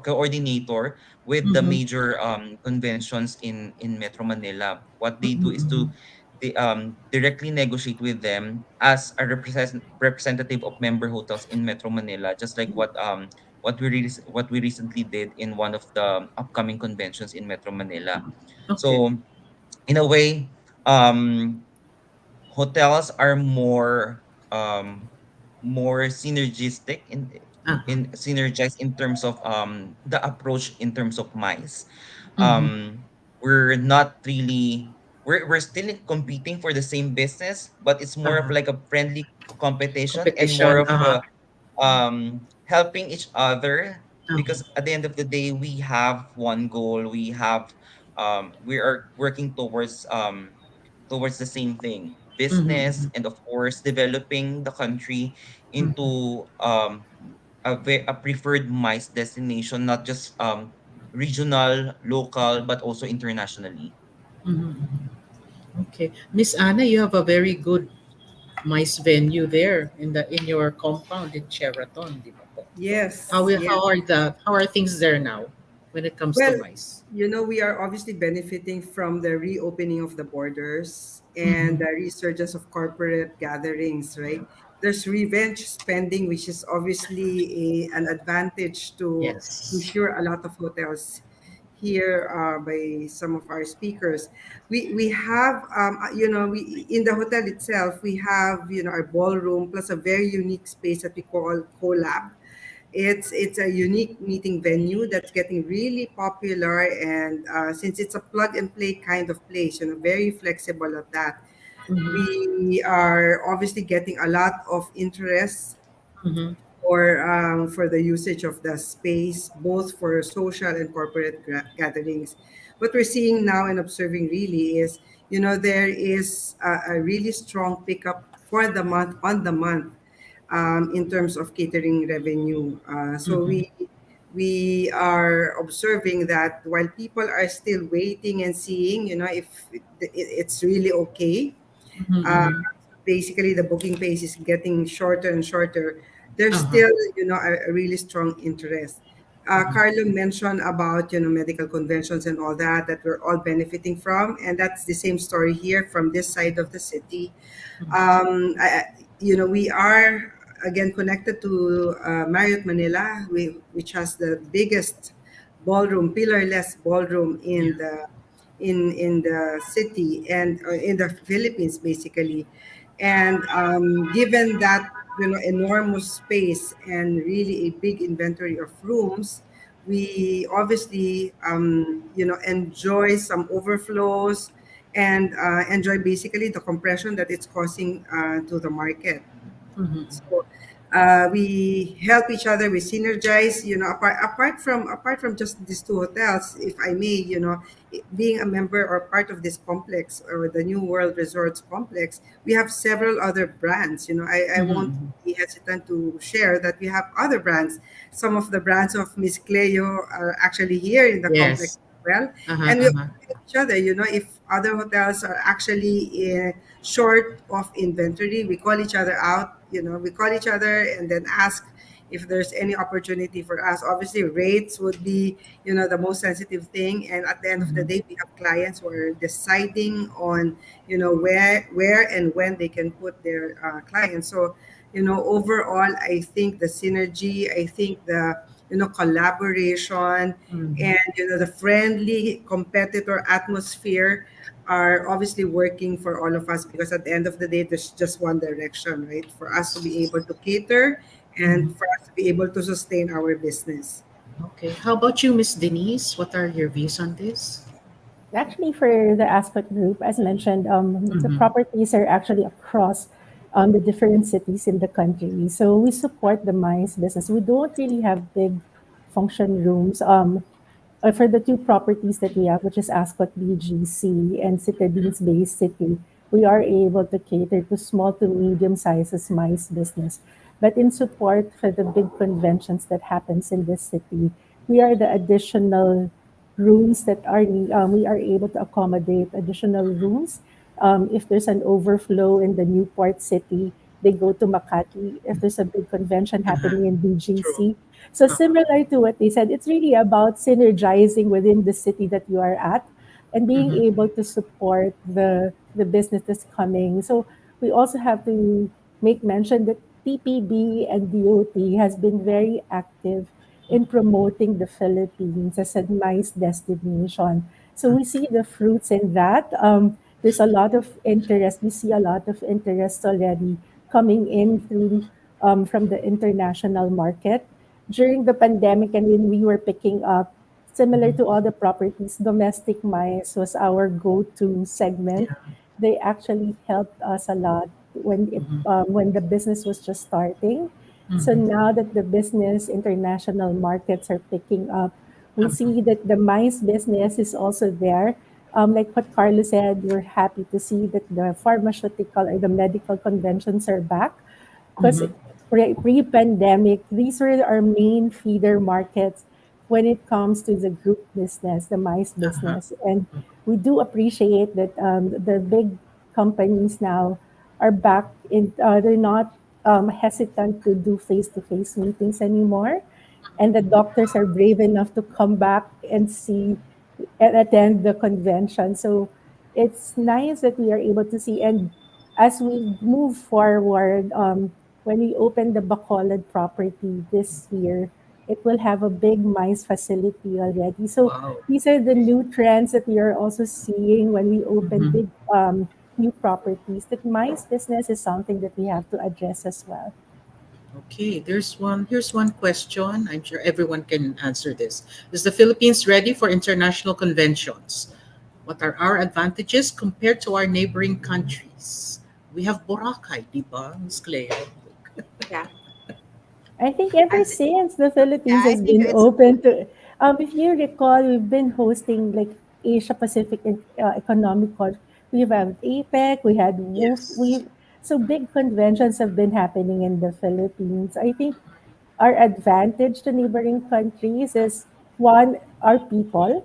coordinator with the Mm-hmm. major conventions in Metro Manila. What they do is to Mm-hmm. they directly negotiate with them as a representative of member hotels in Metro Manila, just like what we recently did in one of the upcoming conventions in Metro Manila. Okay. So in a way, um, hotels are um more synergistic Uh-huh. in synergized in terms of the approach in terms of mice. Mm-hmm. We're not really we're still competing for the same business, but it's more of Uh-huh. like a friendly competition and more Competition. of Uh-huh. helping each other, Uh-huh. because at the end of the day we have one goal. We are working towards the same thing, business, Mm-hmm. and of course developing the country Mm-hmm. into a preferred MICE destination, not just regional, local, but also internationally. Mm-hmm. Okay. Miss Anna, you have a very good mice venue there in your compound in Sheraton, di ba po? Yes, yes. How are things there now when it comes to Well, mice? we are obviously benefiting from the reopening of the borders and Mm-hmm. the resurgence of corporate gatherings, right? There's revenge spending, which is obviously an advantage to Yes. ensure a lot of hotels here by some of our speakers. We have, we in the hotel itself, we have, our ballroom plus a very unique space that we call collab. It's a unique meeting venue that's getting really popular, and since it's a plug and play kind of place, very flexible at that. Mm-hmm. We are obviously getting a lot of interest Mm-hmm. for the usage of the space, both for social and corporate gatherings. What we're seeing now and observing really is, there is a really strong pickup for the month on the month in terms of catering revenue. So Mm-hmm. we are observing that while people are still waiting and seeing, if it's really okay, uh, Mm-hmm. basically the booking pace is getting shorter and shorter. There's Uh-huh. still, a really strong interest. Carlo mentioned about medical conventions and all that we're all benefiting from, and that's the same story here from this side of the city. We are again connected to Marriott Manila, which has the biggest ballroom, pillarless ballroom Yeah. in the city and in the Philippines, basically. And given that enormous space and really a big inventory of rooms, we obviously enjoy some overflows and enjoy basically the compression that it's causing to the market. Mhm. So we help each other, we synergize, apart from just these two hotels, if I may, being a member or part of this complex or the New World Resorts complex, we have several other brands. I won't Mhm. be hesitant to share that we have other brands. Some of the brands of Miss Cleo are actually here in the complex Yes. as well. Uh-huh, And we uh-huh. help each other. If other hotels are actually short of inventory, we call each other out. We call each other and then ask if there's any opportunity for us. Obviously, rates would be the most sensitive thing. And at the end of the Mhm. day, we have clients who are deciding on where and when they can put their clients. So overall, I think the synergy, I think the collaboration, Mhm. and the friendly competitor atmosphere are obviously working for all of us, because at the end of the day there's just one direction, right, for us to be able to cater and Mhm. for us to be able to sustain our business. Okay. How about you, Miss Denise? What are your views on this? Actually, for the Ascot Group, as mentioned, the Mhm. properties are actually across the different cities in the country. So we support the mines business. We don't really have big function rooms. For the two properties that we have, which is Ascot BGC and Citadines Bay City, we are able to cater to small to medium sizes MICE business. But in support for the big conventions that happens in this city, we are the additional rooms that we are able to accommodate additional rooms. If there's an overflow in the Newport City, they go to Makati. If there's a big convention Uh-huh. happening in True. BGC, so Uh-huh. similar to what they said, it's really about synergizing within the city that you are at and being Mhm. able to support the business that's coming. So we also have to make mention that TPB and DOT has been very active in promoting the Philippines as a nice destination. So we see the fruits in that. There's a lot of interest. We see a lot of interest already coming in through from the international market during the pandemic, and when we were picking up, similar Mhm. to all the properties, domestic mice was our go-to segment. Yeah. They actually helped us a lot Mhm. when the business was just starting. So Mhm. now that the business international markets are picking up, we Uh-huh. see that the mice business is also there. Like what Carlos said, we're happy to see that the pharmaceutical or the medical conventions are back because Mhm. pre-pandemic, these were our main feeder markets when it comes to the group business, the mice Uh-huh. business. And we do appreciate that the big companies now are back in, they're not hesitant to do face-to-face meetings anymore. And the doctors are brave enough to come back and see and attend the convention. So it's nice that we are able to see. And as we move forward, when we open the Bacolod property this year, it will have a big MICE facility already. So Wow. these are the new trends that we are also seeing when we open Mhm. big new properties. That MICE business is something that we have to address as well. Okay, here's one question. I'm sure everyone can answer this. Is the Philippines ready for international conventions? What are our advantages compared to our neighboring countries? We have Boracay, di ba, Miss Cleo? Yeah. I think I ever th- since the yeah, Philippines I has think been it's open to, if you recall, we've been hosting like Asia Pacific Economic Conference. We've had APEC, we had WOOF, Yes. so big conventions have been happening in the Philippines. I think our advantage to neighboring countries is one, our people.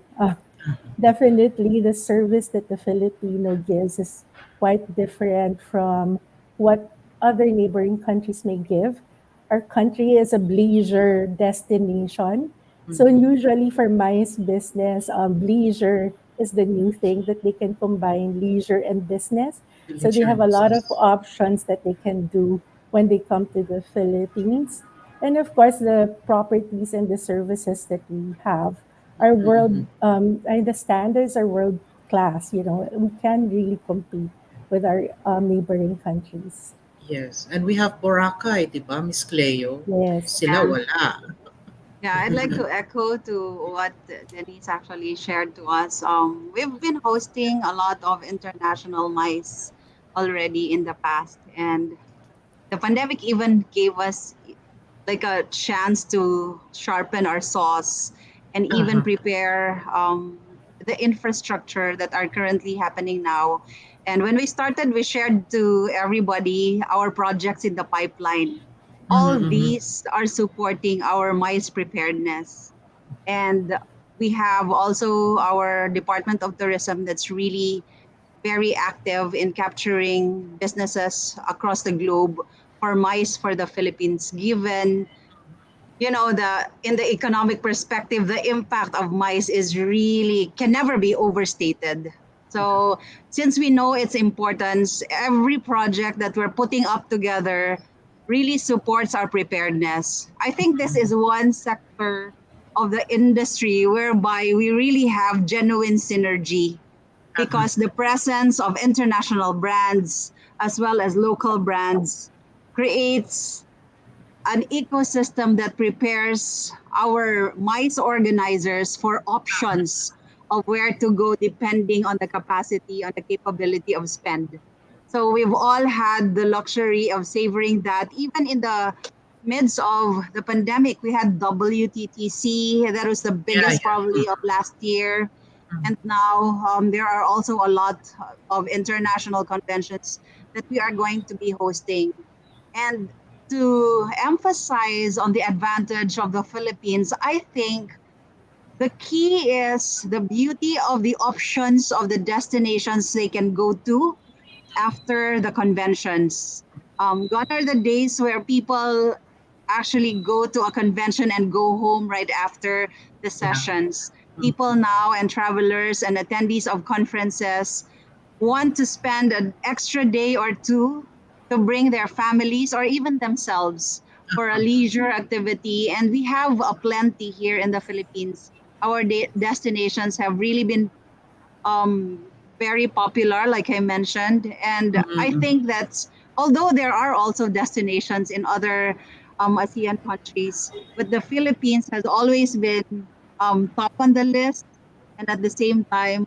Definitely, the service that the Filipino gives is quite different from what other neighboring countries may give. Our country is a leisure destination. So Mhm. usually for MICE business, leisure is the new thing that they can combine leisure and business. So they Leisure have and a lot of business. options that they can do when they come to the Philippines. And of course, the properties and the services that we have are Mhm. and the standards are world class. You know, we can really compete with our neighboring countries. Yes, and we have Boracay, di ba, Miss Cleo? Yes. Sila Yeah. wala. Yeah, I'd like to echo to what Denise actually shared to us. We've been hosting a lot of international mice already in the past, and the pandemic even gave us like a chance to sharpen our saws and even Uh-huh. prepare the infrastructure that are currently happening now. And when we started, we shared to everybody our projects in the pipeline. Mhm, All mhm. these are supporting our mice preparedness. And we have also our Department of Tourism that's really very active in capturing businesses across the globe for mice for the Philippines, given the in the economic perspective, the impact of mice is really can never be overstated. So since we know its importance, every project that we're putting up together really supports our preparedness. I think this is one sector of the industry whereby we really have genuine synergy Uh-huh. because the presence of international brands as well as local brands creates an ecosystem that prepares our MICE organizers for options of where to go depending on the capacity, on the capability of spend. So we've all had the luxury of savoring that. Even in the midst of the pandemic, we had WTTC, that was the Yeah, biggest yeah. probably of last year. Mhm. And now there are also a lot of international conventions that we are going to be hosting. And to emphasize on the advantage of the Philippines, I think the key is the beauty of the options of the destinations they can go to after the conventions. Gone are the days where people actually go to a convention and go home right after the Yeah. sessions. Mhm. People now and travelers and attendees of conferences want to spend an extra day or two to bring their families or even themselves for a Uh-huh. leisure activity. And we have a plenty here in the Philippines. Our destinations have really been um, very popular, like I mentioned. And Mhm, I mhm. think that's, although there are also destinations in other ASEAN countries, but the Philippines has always been top on the list. And at the same time,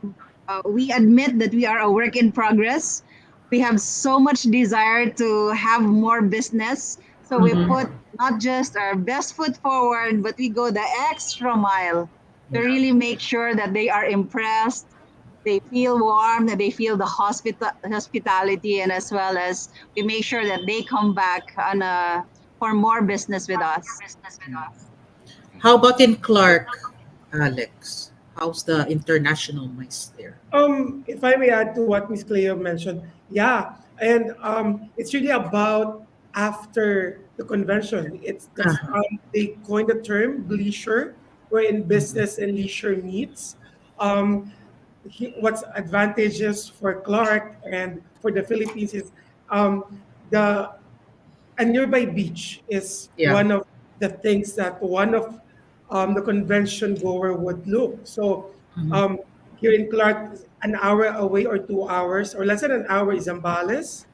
we admit that we are a work in progress. We have so much desire to have more business. So we Mhm. put not just our best foot forward, but we go the extra mile to Yeah. really make sure that they are impressed, they feel warm, that they feel the hospitality, and as well as we make sure that they come back on for more business with us. How about in Clark, Alex? How's the international mice there? If I may add to what Miss Cleo mentioned, yeah, and it's really about after the convention. It's that's Uh-huh. they coined the term leisure, wherein business and leisure meets. Um, what's advantageous for Clark and for the Philippines is the a nearby beach is Yeah. one of the things that one of the convention goer would look. So Mhm. um, here in Clark, an hour away or 2 hours, or less than an hour is Zambales,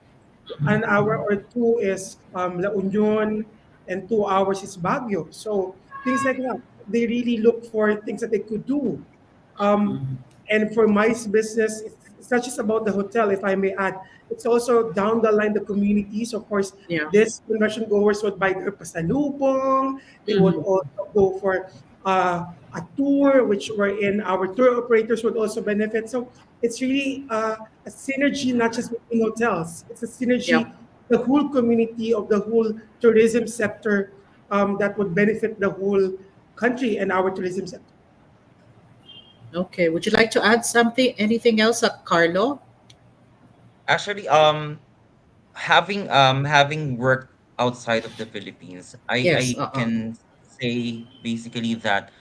an hour or two is La Union, and 2 hours is Baguio. So things like that. They really look for things that they could do. Um, Mhm. and for MICE business, it's not just about the hotel, if I may add. It's also down the line, the communities. Of course, Yeah. these convention goers would buy their pasalubong. They would Mhm. also go for a tour, which wherein our tour operators would also benefit. So it's really a synergy, not just between hotels. It's a synergy, Yep. the whole community of the whole tourism sector that would benefit the whole country and our tourism sector. Okay. Would you like to add something? Anything else, Carlo? Actually, having worked outside of the Philippines, I Yes. can say basically that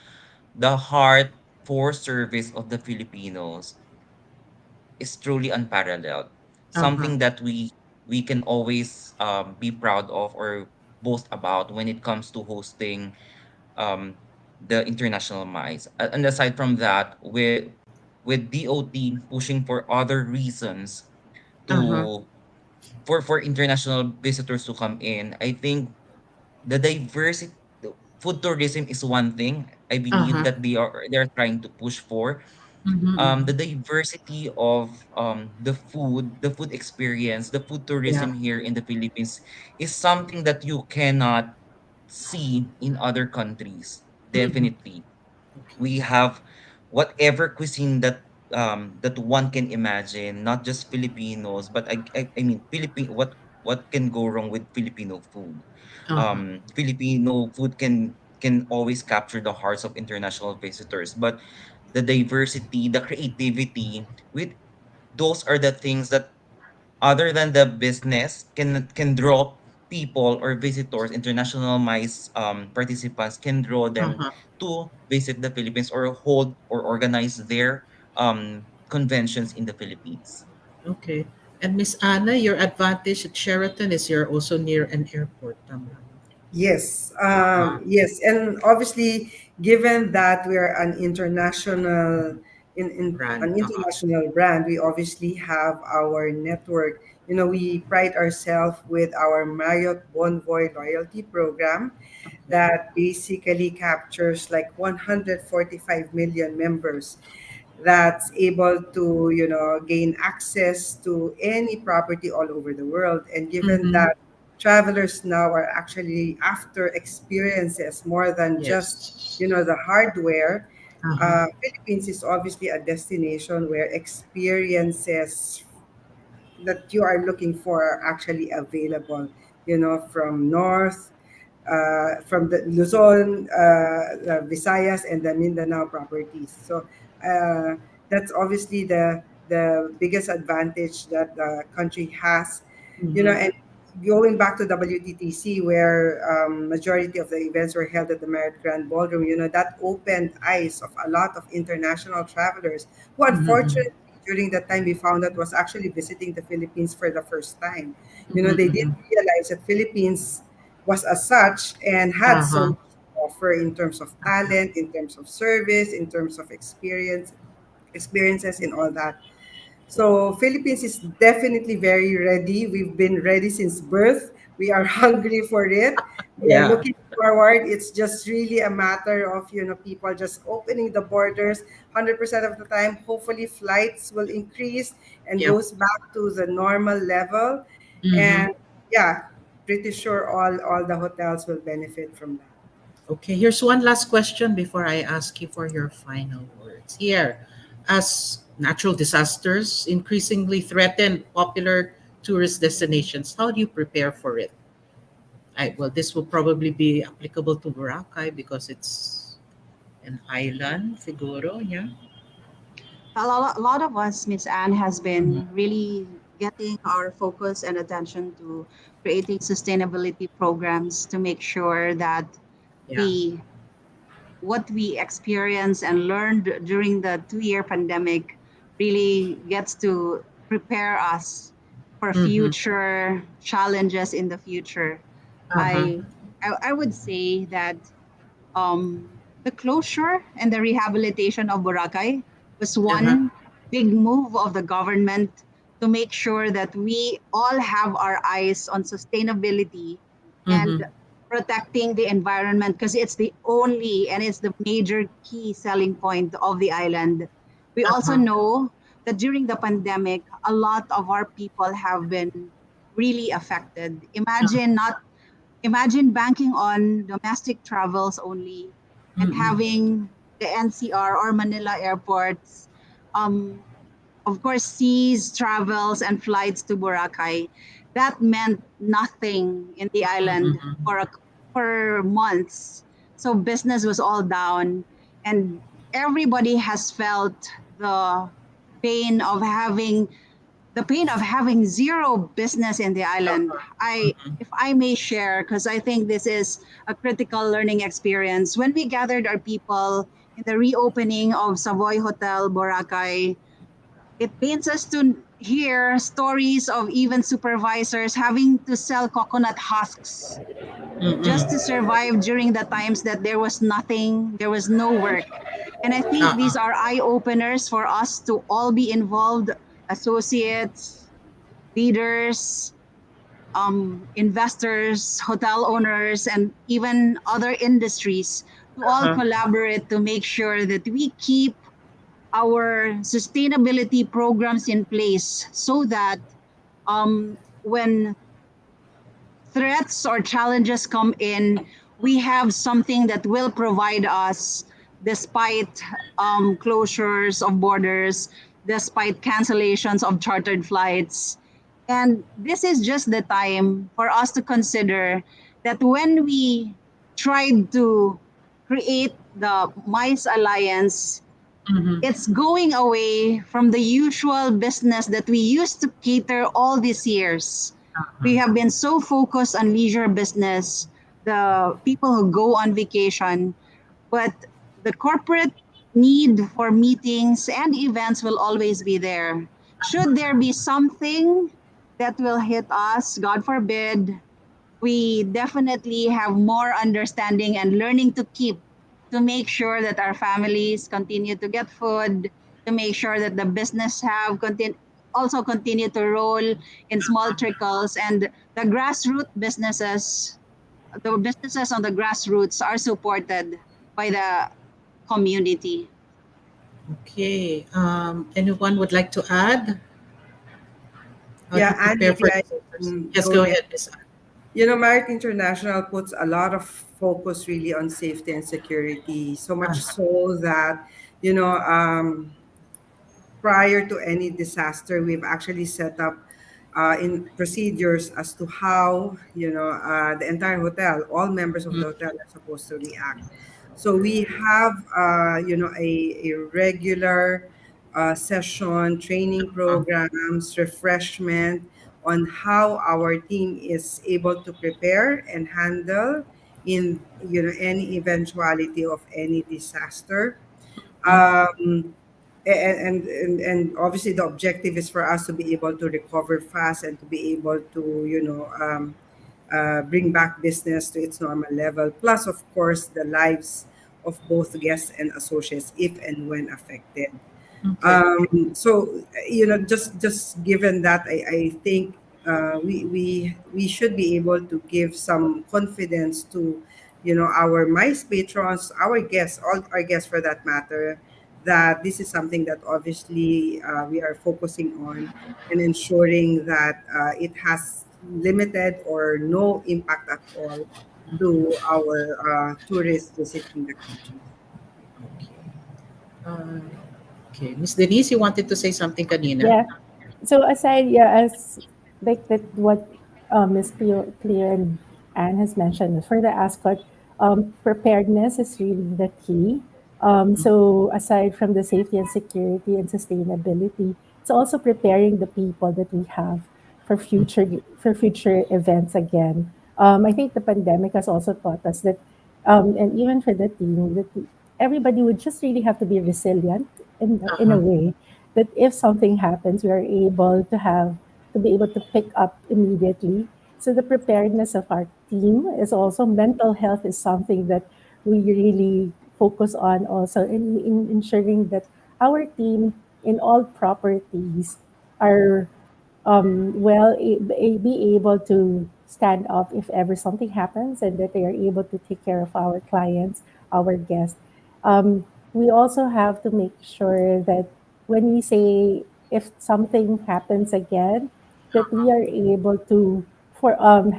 the heart for service of the Filipinos is truly unparalleled. Uh-huh. Something that we can always be proud of or boast about when it comes to hosting um, the international MICE. And aside from that, with DOT pushing for other reasons Uh-huh. to for international visitors to come in, I think the diversity, food tourism is one thing I believe Uh-huh. that they're trying to push for. Mm-hmm. The diversity of the food experience, the food Yeah. tourism here in the Philippines is something that you cannot see in other countries. Mm-hmm. Definitely, Okay. we have whatever cuisine that one can imagine, not just Filipinos, but I mean Philippine what can go wrong with Filipino food? Uh-huh. Filipino food can always capture the hearts of international visitors, but the diversity, the creativity, with those are the things that other than the business can draw people or visitors, international MICE participants can draw them Uh-huh. to visit the Philippines or hold or organize their conventions in the Philippines. Okay. And Miss Anna, your advantage at Sheraton is you're also near an airport. Tama. Yes, Uh-huh. yes, and obviously, given that we are an international in Brand. an Uh-huh. international brand, we obviously have our network. You know, we pride ourselves with our Marriott Bonvoy loyalty program Okay. that basically captures like 145 million members that's able to gain access to any property all over the world. And given Mm-hmm. that travelers now are actually after experiences more than just Yes. the hardware, Uh-huh. Philippines is obviously a destination where experiences that you are looking for are actually available, from north, from the Luzon, the Visayas, and the Mindanao properties. So uh, that's obviously the biggest advantage that the country has, Mm-hmm. and going back to WTTC, where majority of the events were held at the Marriott Grand Ballroom, that opened eyes of a lot of international travelers who Mm-hmm. unfortunately during that time we found out was actually visiting the Philippines for the first time. They Mm-hmm. didn't realize that Philippines was as such and had so Uh-huh. much to offer in terms of talent, in terms of service, in terms of experiences and all that. So Philippines is definitely very ready. We've been ready since birth. We are hungry for it. We are Yeah. looking forward. It's just really a matter of people just opening the borders 100% of the time. Hopefully flights will increase and Yep. goes back to the normal level. Mm-hmm. And yeah, pretty sure all the hotels will benefit from that. Okay, here's one last question before I ask you for your final words. Here, as natural disasters increasingly threaten popular tourist destinations, how do you prepare for it? Well, this will probably be applicable to Boracay because it's an island, siguro, yeah. A lot of us, Miss Anne, has Mhm. been really getting our focus and attention to creating sustainability programs to make sure that Yeah. we what we experienced and learned during the 2-year pandemic really gets to prepare us for Mm-hmm. future challenges in the future. Uh-huh. I would say that the closure and the rehabilitation of Boracay was Uh-huh. one big move of the government to make sure that we all have our eyes on sustainability and Mm-hmm. protecting the environment because it's the only and it's the major key selling point of the island. We also Uh-huh. know that during the pandemic, a lot of our people have been really affected. Imagine banking on domestic travels only and Mm-mm. having the NCR or Manila airports, um, of course, seas, travels, and flights to Boracay. That meant nothing in the island Mm-mm. for months. So business was all down, and everybody has felt the pain of having zero business in the island. Uh-huh. I Mm-hmm. If I may share, because I think this is a critical learning experience. When we gathered our people in the reopening of Savoy Hotel Boracay, it pains us to hear stories of even supervisors having to sell coconut husks just to Mm-mm. survive during the times that there was nothing, there was no work. And I think Uh-uh. these are eye openers for us to all be involved, associates, leaders, investors, hotel owners, and even other industries to all Uh-huh. collaborate to make sure that we keep our sustainability programs in place so that when threats or challenges come in, we have something that will provide us despite closures of borders, despite cancellations of chartered flights. And this is just the time for us to consider that when we tried to create the MICE Alliance, Mm-hmm. it's going away from the usual business that we used to cater all these years. We have been so focused on leisure business, the people who go on vacation, but the corporate need for meetings and events will always be there. Should there be something that will hit us, God forbid, we definitely have more understanding and learning to keep to make sure that our families continue to get food, to make sure that the business also continue to roll in small trickles, and the grassroots businesses, the businesses on the grassroots are supported by the community. Okay. Anyone would like to add how to Yeah, and prepare maybe for I disasters? can Yes, go go ahead. ahead, Miss Anne. Merit International puts a lot of focus really on safety and security, so much Uh-huh. so that, you know, prior to any disaster, we've actually set up in procedures as to how, the entire hotel, all members of the Mm-hmm. hotel are supposed to react. So we have, a regular session, training programs, refreshment on how our team is able to prepare and handle in, any eventuality of any disaster. Um, and obviously the objective is for us to be able to recover fast and to be able to, bring back business to its normal level, plus of course the lives of both guests and associates if and when affected. Okay. So just given that, I think we should be able to give some confidence to, our mice patrons, our guests, all our guests for that matter, that this is something that obviously we are focusing on and ensuring that it has limited or no impact at all to our tourists visiting the country. Okay. Uh, okay. Miss Denise, you wanted to say something kanina? Yeah. So aside, yeah, as like that, what Miss Cleo and Anne has mentioned for the ASCOT, preparedness is really the key. So aside from the safety and security and sustainability, it's also preparing the people that we have for future events again. I think the pandemic has also taught us that, and even for the team, that everybody would just really have to be resilient in a Uh-huh. way that if something happens, we are able to be able to pick up immediately. So the preparedness of our team is also mental health is something that we really focus on also in ensuring that our team in all properties are be able to stand up if ever something happens and that they are able to take care of our clients, our guests. We also have to make sure that when we say if something happens again, that we are able to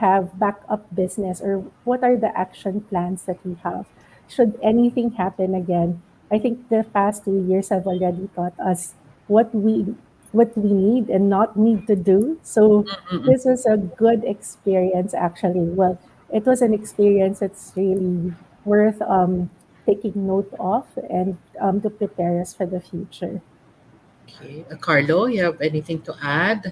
have backup business or what are the action plans that we have should anything happen again. I think the past 2 years have already taught us what we what we need and not need to do. So Mm-mm. this was a good experience actually. Well, it was an experience that's really worth taking note of and to prepare us for the future. Okay. Carlo, you have anything to add?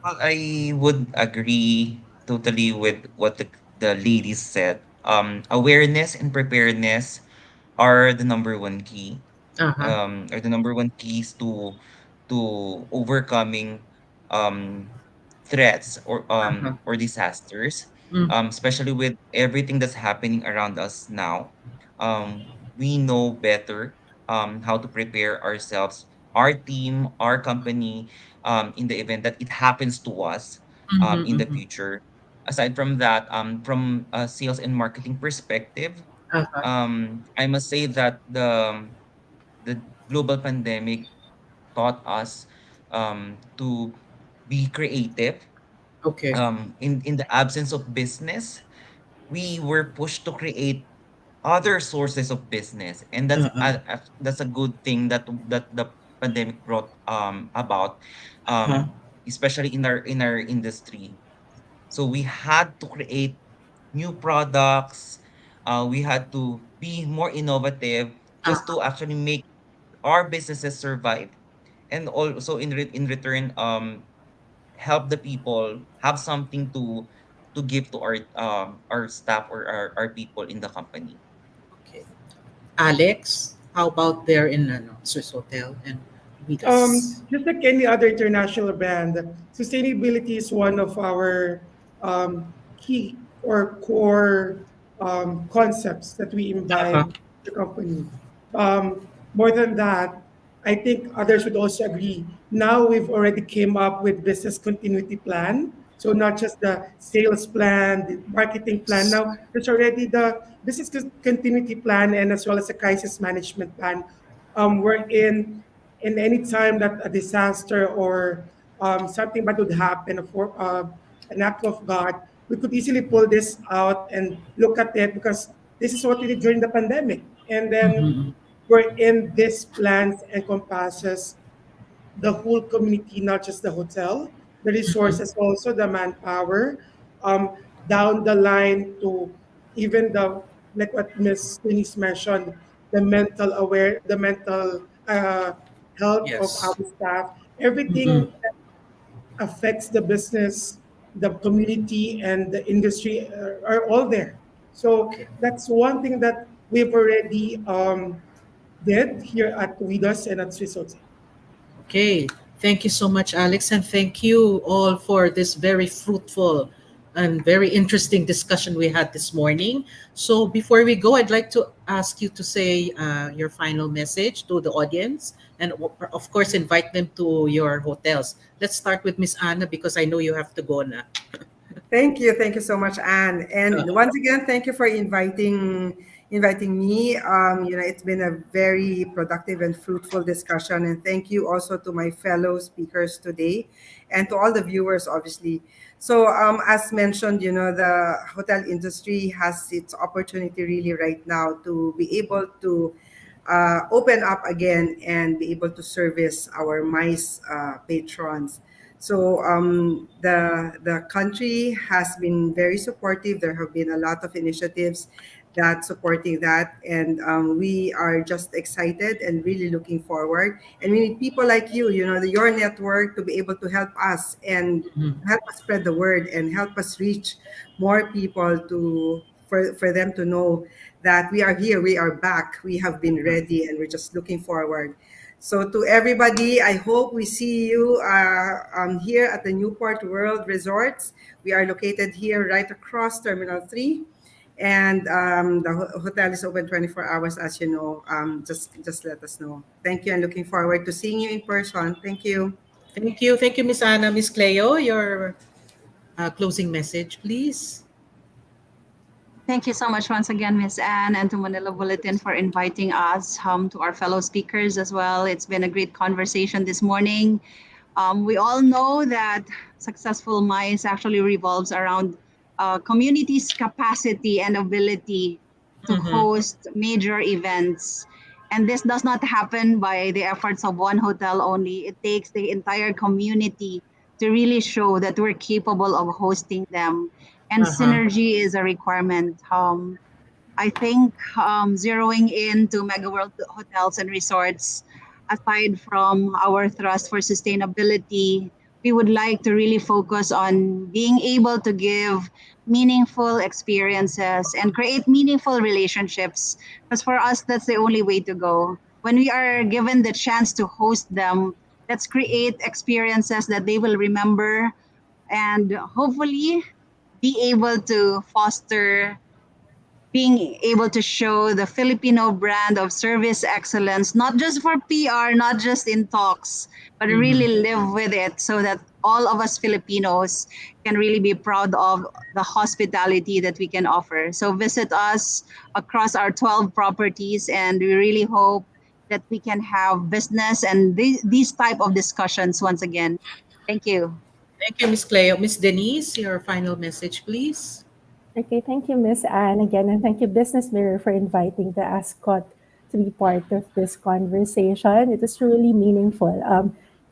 Well, I would agree totally with what the ladies said. Awareness and preparedness are the number one key, Uh-huh. are the number one keys to overcoming um threats Uh-huh. or disasters, Mm, especially with everything that's happening around us now. We know better how to prepare ourselves, our team, our company, in the event that it happens to us mhm, in the mhm. future. Aside from that, from a sales and marketing perspective, Uh-huh. I must say that the global pandemic taught us to be creative. Okay. In the absence of business, we were pushed to create other sources of business, and Uh-uh. that's a good thing that the pandemic brought about, Uh-huh. especially in our industry. So we had to create new products. We had to be more innovative just Uh-huh. to actually make our businesses survive, and also in return help the people have something to give to our staff or our people in the company. Okay. Alex, how about there in Swiss Hotel and Vidas? Just like any other international brand, sustainability is one of our key or core concepts that we Uh-huh. imbibe the company. More than that, I think others would also agree. Now we've already came up with business continuity plan. So not just the sales plan, the marketing plan. Now there's already the business continuity plan and as well as a crisis management plan. We're in any time that a disaster or something bad would happen for an act of God, we could easily pull this out and look at it because this is what we did during the pandemic. And then Mhm, we're in this plans encompasses the whole community, not just the hotel, the mhm. resources, also the manpower, um, down the line to even the like what Miss Denise mentioned, the mental health of our Yes. staff, Mm-hmm. everything that affects the business, the community, and the industry are all there. So Okay. that's one thing that we've already did here at Widas and at Swiss Hotel. Okay. Thank you so much, Alex, and thank you all for this very fruitful and very interesting discussion we had this morning. So, before we go, I'd like to ask you to say your final message to the audience and, of course, invite them to your hotels. Let's start with Miss Anna because I know you have to go now. Thank you. Thank you so much, Anne. And once again, thank you for inviting me. It's been a very productive and fruitful discussion. And thank you also to my fellow speakers today and to all the viewers, obviously. So, as mentioned, the hotel industry has its opportunity really right now to be able to open up again and be able to service our MICE patrons. So the country has been very supportive. There have been a lot of initiatives that supporting that, and we are just excited and really looking forward. And we need people like you, your network, to be able to help us and Mhm. help us spread the word and help us reach more people for them to know that we are here, we are back, we have been ready, and we're just looking forward. So to everybody, I hope we see you here at the Newport World Resorts. We are located here right across Terminal 3. And the hotel is open 24 hours, as you know. Just let us know. Thank you, and looking forward to seeing you in person. Thank you. Thank you. Thank you, Miss Anna. Miss Cleo, your closing message, please. Thank you so much once again, Miss Anne, and to Manila Bulletin for inviting us to our fellow speakers as well. It's been a great conversation this morning. We all know that successful MICE actually revolves around community's capacity and ability to Mm-hmm. host major events. And this does not happen by the efforts of one hotel only. It takes the entire community to really show that we're capable of hosting them. And Uh-huh. synergy is a requirement. I think zeroing in to Mega World hotels and resorts, aside from our thrust for sustainability, we would like to really focus on being able to give meaningful experiences and create meaningful relationships. Because for us, that's the only way to go. When we are given the chance to host them, let's create experiences that they will remember and hopefully be able to foster being able to show the Filipino brand of service excellence, not just for PR, not just in talks, but really Mhm. live with it so that all of us Filipinos can really be proud of the hospitality that we can offer. So visit us across our 12 properties, and we really hope that we can have business and these type of discussions once again. Thank you. Thank you, Miss Cleo. Miss Denise, your final message, please. Okay, thank you, Miss Anne, again, and thank you, Business Mirror, for inviting the ASCOT to be part of this conversation. It is really meaningful.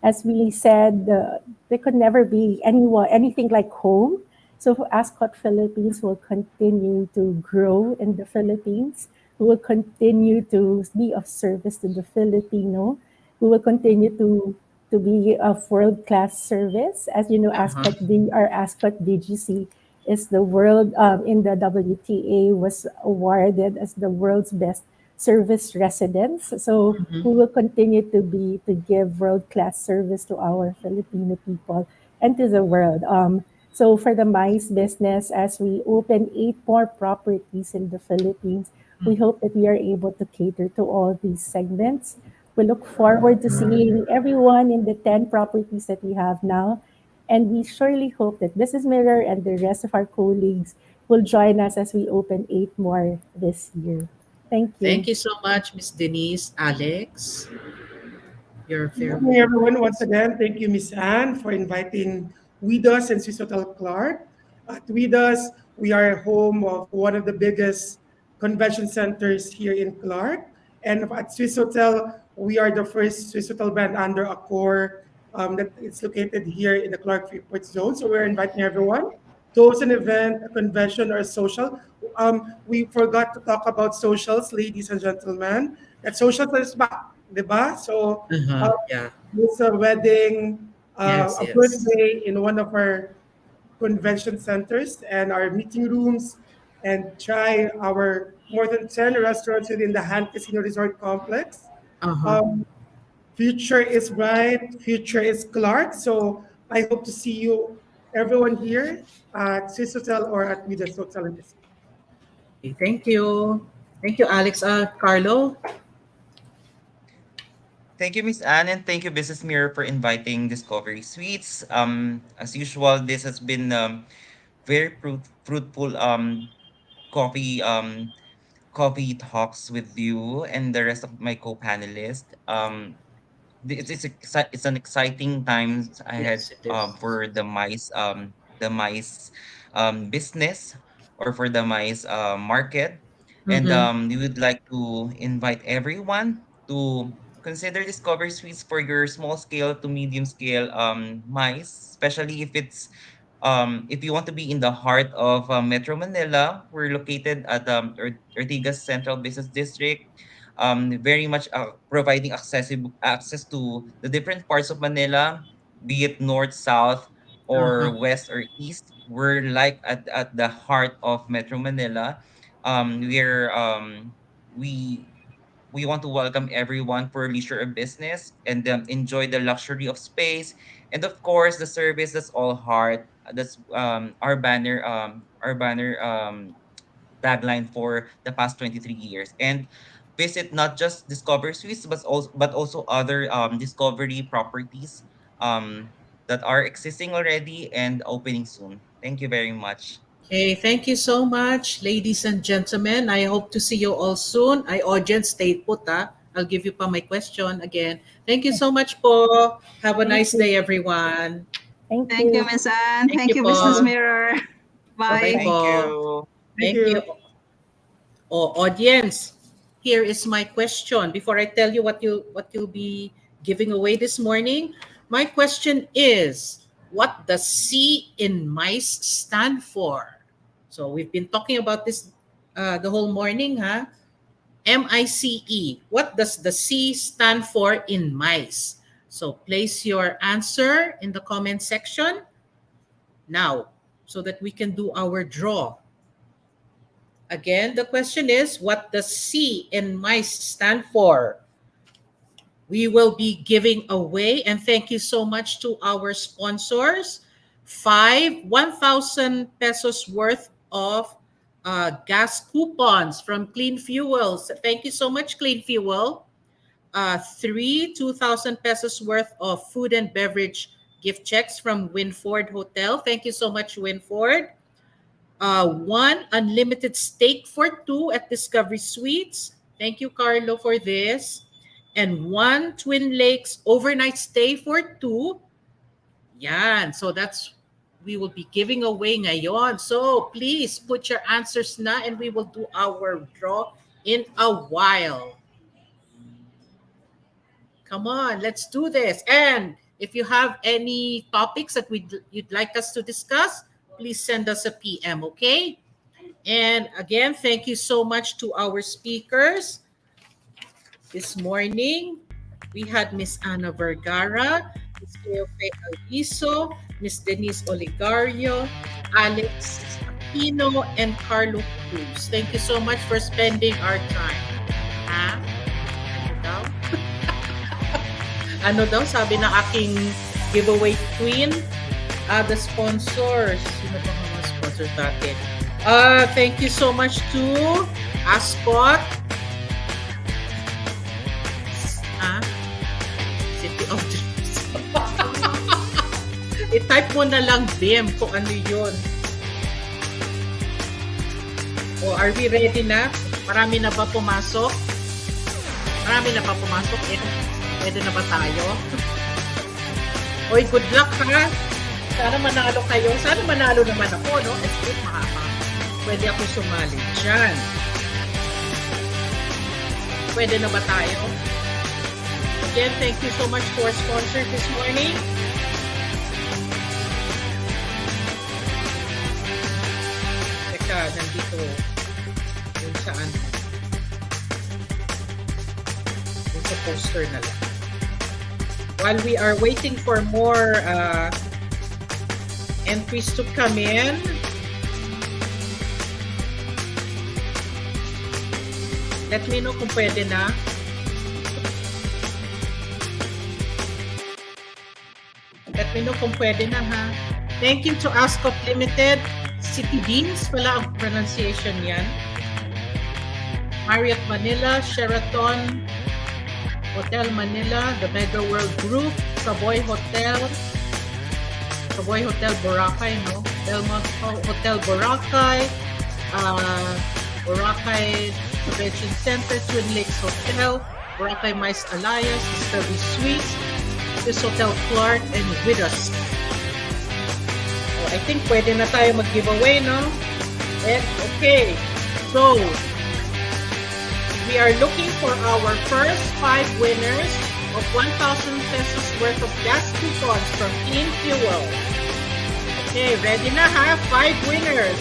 As we said, there could never be anything like home. So ASCOT Philippines will continue to grow in the Philippines. We will continue to be of service to the Filipino. We will continue to be of world class service. As you know, Uh-huh. our ASCOT DGC is the world in the WTA was awarded as the world's best service residence. So Mhm. we will continue to give world class service to our Filipino people and to the world. So for the mice business, as we open 8 more properties in the Philippines, we hope that we are able to cater to all these segments. We look forward to seeing everyone in the 10 properties that we have now. And we surely hope that Business Mirror and the rest of our colleagues will join us as we open 8 more this year. Thank Thank you. you so much, Miss Denise. Alex, your Good fair morning, everyone. Once words. again, thank you, Miss Anne, for inviting WIDOS and Swiss Hotel Clark. At WIDOS, we are home of one of the biggest convention centers here in Clark. And at Swiss Hotel, we are the first Swiss Hotel brand under Accor that is located here in the Clark Freeport Zone. So we're inviting everyone to host an event, a convention, or a social. We forgot to talk about socials, ladies and gentlemen. That socials is back, di ba? So Uh-huh. uh, Yeah. it's a wedding, Yes, a yes. birthday in one of our convention centers and our meeting rooms, and try our more than 10 restaurants within the Han Casino Resort Complex. Uh-huh. Um, future is bright, future is Clark. So I hope to see you, everyone here at Swiss Hotel or at Midas Hotel in this. Okay, thank you. Thank you, Alex. Carlo? Thank you, Miss Anne, and thank you, Business Mirror, for inviting Discovery Suites. As usual, this has been very fruitful coffee coffee talks with you and the rest of my co-panelists. It's an exciting times ahead Yes, it is. for the mice business, or for the mice market. And Mm-hmm. we would like to invite everyone to consider Discovery Suites for your small scale to medium scale mice, especially if you want to be in the heart of Metro Manila. We're located at Ortigas Central Business District, very much providing access to the different parts of Manila, be it north, south, Uh-huh. or west or east. We're like at the heart of Metro Manila. We're we want to welcome everyone for leisure or business, and enjoy the luxury of space, and of course the service. That's all heart. That's our banner tagline for the past 23 years. And visit not just Discover Suites, but also other Discovery properties that are existing already and opening soon. Thank you very much. Okay, thank you so much, ladies and gentlemen. I hope to see you all soon. Audience, stay put, ah. I'll give you pa my question again. Thank you so much po. Have a Thank nice you. day, everyone. Thank Thank you, you. Miss Anne. Thank Thank you you, Business po. Mirror. Bye-bye Bye. Thank po. you. Thank Thank you. you. Audience, here is my question. Before I tell you what you'll be giving away this morning, my question is, what does C in mice stand for? So we've been talking about this the whole morning, huh? MICE. What does the C stand for in mice? So place your answer in the comment section now so that we can do our draw. Again, the question is, what does C in MICE stand for? We will be giving away, and thank you so much to our sponsors, 1,000 pesos worth of gas coupons from Clean Fuels. Thank you so much, Clean Fuel. 2,000 pesos worth of food and beverage gift checks from Winford Hotel. Thank you so much, Winford. 1 unlimited steak for 2 at Discovery Suites. Thank you, Carlo, for this. And 1 Twin Lakes overnight stay for 2. Yan. So we will be giving away ngayon. So please put your answers na and we will do our draw in a while. Come on, let's do this. And if you have any topics that you'd like us to discuss, please send us a PM, okay? And again, thank you so much to our speakers. This morning, we had Miss Ana Vergara, Miss Cleofe Alviso, Miss Denise Oligario, Alex Aquino, and Carlo Cruz. Thank you so much for spending our time. Ha? Ano daw? Ano daw? Sabi ng aking giveaway queen. The sponsors. Sino ba mga sponsors natin? Thank you so much to Ascot. City of Dreams. I-type mo na lang BIM kung ano yun. Are we ready na? Marami na ba pumasok? Pwede na ba tayo? Oy, good luck ha! Sana manalo kayo. Sana manalo naman ako, no? Escape mahaba. Pwede ako sumali dyan. Pwede na ba tayo? Again, thank you so much to our sponsor this morning. Teka, nandito. Yun saan? Yun sa poster na lang. While we are waiting for more entries to come in, let me know kung pwede na. Let me know kung pwede na, ha. Thank you to Ascot Limited. City Beans pala ang pronunciation yan. Marriott Manila, Sheraton Hotel Manila, the Mega World Group, Savoy Hotel Boracay, no? Belmont Hotel Boracay, Boracay Convention Center, Twin Lakes Hotel, Boracay Mice Alliance, Discovery Suites, this Hotel Clark, and with us. So, I think pwede na tayo mag-giveaway, no? And, okay, so we are looking for our first 5 winners of 1,000 pesos worth of gas coupons from Clean Fuel. Okay, ready na ha? 5 winners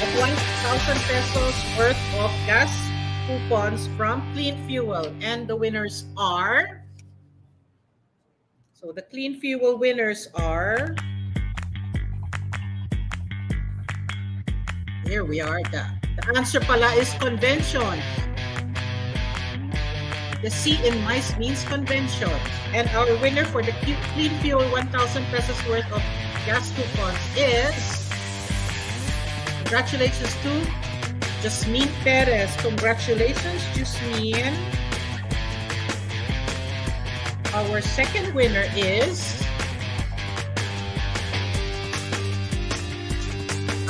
of 1,000 pesos worth of gas coupons from Clean Fuel. And the winners are... So the Clean Fuel winners are... Here we are. The answer pala is convention. The C in MICE means convention. And our winner for the Clean Fuel 1,000 pesos worth of gas coupons is... Congratulations to Jasmine Perez. Congratulations, Jasmine. Our second winner is...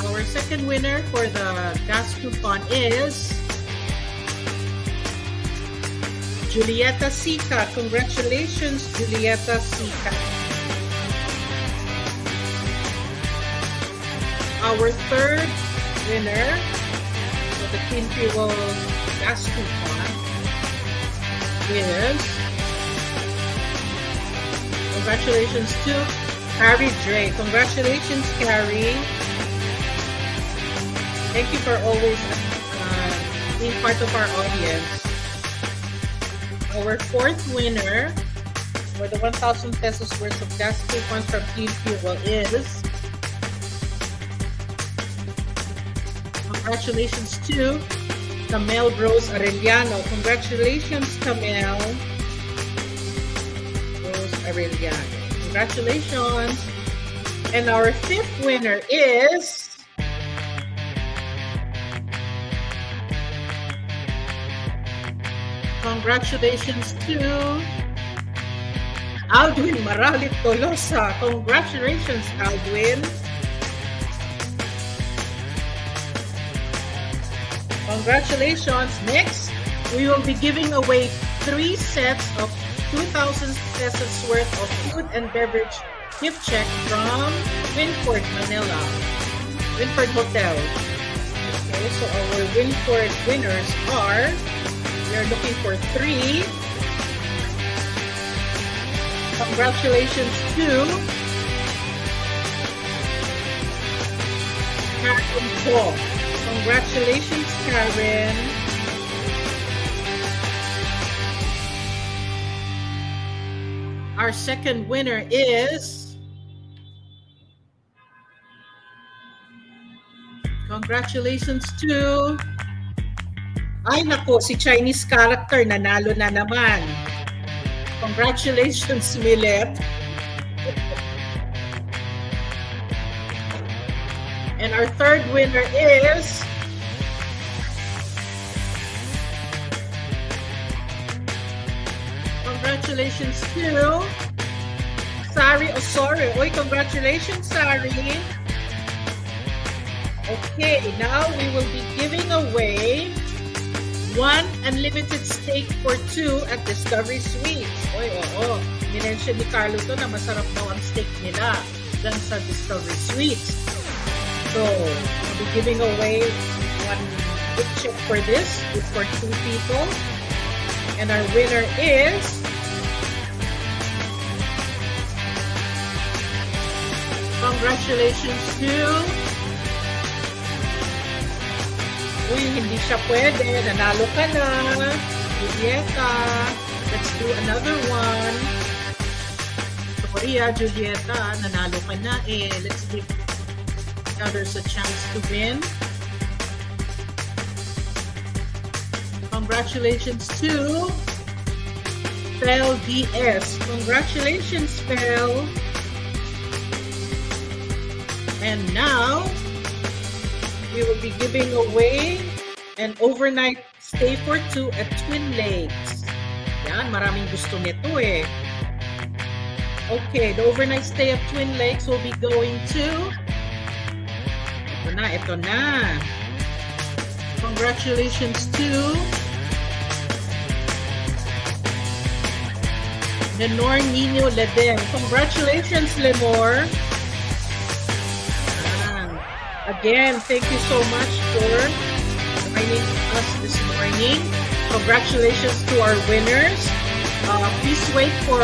Our second winner for the gas coupon is... Julieta Sika. Congratulations, Julieta Sika. Our third winner for the Clean Fuel gas coupon is... Congratulations to Carrie Dre. Congratulations, Carrie. Thank you for always being part of our audience. Our fourth winner for the 1,000 pesos worth of gas coupons from Clean Fuel is congratulations to Camel Rose Arellano. Congratulations, Camel Rose Arellano. Congratulations. And our fifth winner is congratulations to Aldwin Maralit Tolosa. Congratulations, Aldwin. Congratulations. Next, we will be giving away 3 sets of 2,000 pesos worth of food and beverage gift check from Winford Manila. Winford Hotel. Okay, so our Winford winners are, we are looking for 3. Congratulations to Karen Paul. Congratulations, Karen. Our second winner is congratulations to ay nako, si Chinese character nanalo na naman. Congratulations, Millet. And our third winner is congratulations to Sari Osorio. Oy, congratulations, Sari. Okay, now we will be giving away 1 unlimited steak for 2 at Discovery Suites. Oy, oo. Minention ni Carlo to na masarap daw ang steak nila dyan sa Discovery Suites. So, we'll be giving away 1 gift check for this. It's for 2 people. And our winner is congratulations to uy, hindi siya pwede. Nanalo ka na. Julieta. Let's do another one. Sorry, Julieta. Nanalo ka na eh. Let's give others a chance to win. Congratulations to Fel DS. Congratulations, Fel. And now, we will be giving away an overnight stay for 2 at Twin Lakes. Yan, maraming gusto nito eh. Okay, the overnight stay at Twin Lakes will be going to ito na. Congratulations to Lenore Nino Ledem. Congratulations, Lenore. Again, thank you so much for joining us this morning. Congratulations to our winners. Please wait for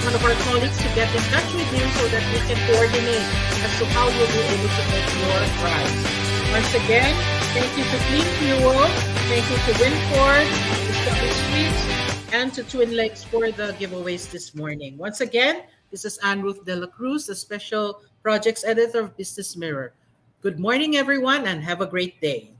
one of our colleagues to get in touch with you so that we can coordinate as to how you'll be able to get your prize. Once again, thank you to Clean Fuel, thank you to Winford, Discovery Suites, and to Twin Lakes for the giveaways this morning. Once again, this is Anne Ruth de la Cruz, the Special Projects Editor of Business Mirror. Good morning, everyone, and have a great day.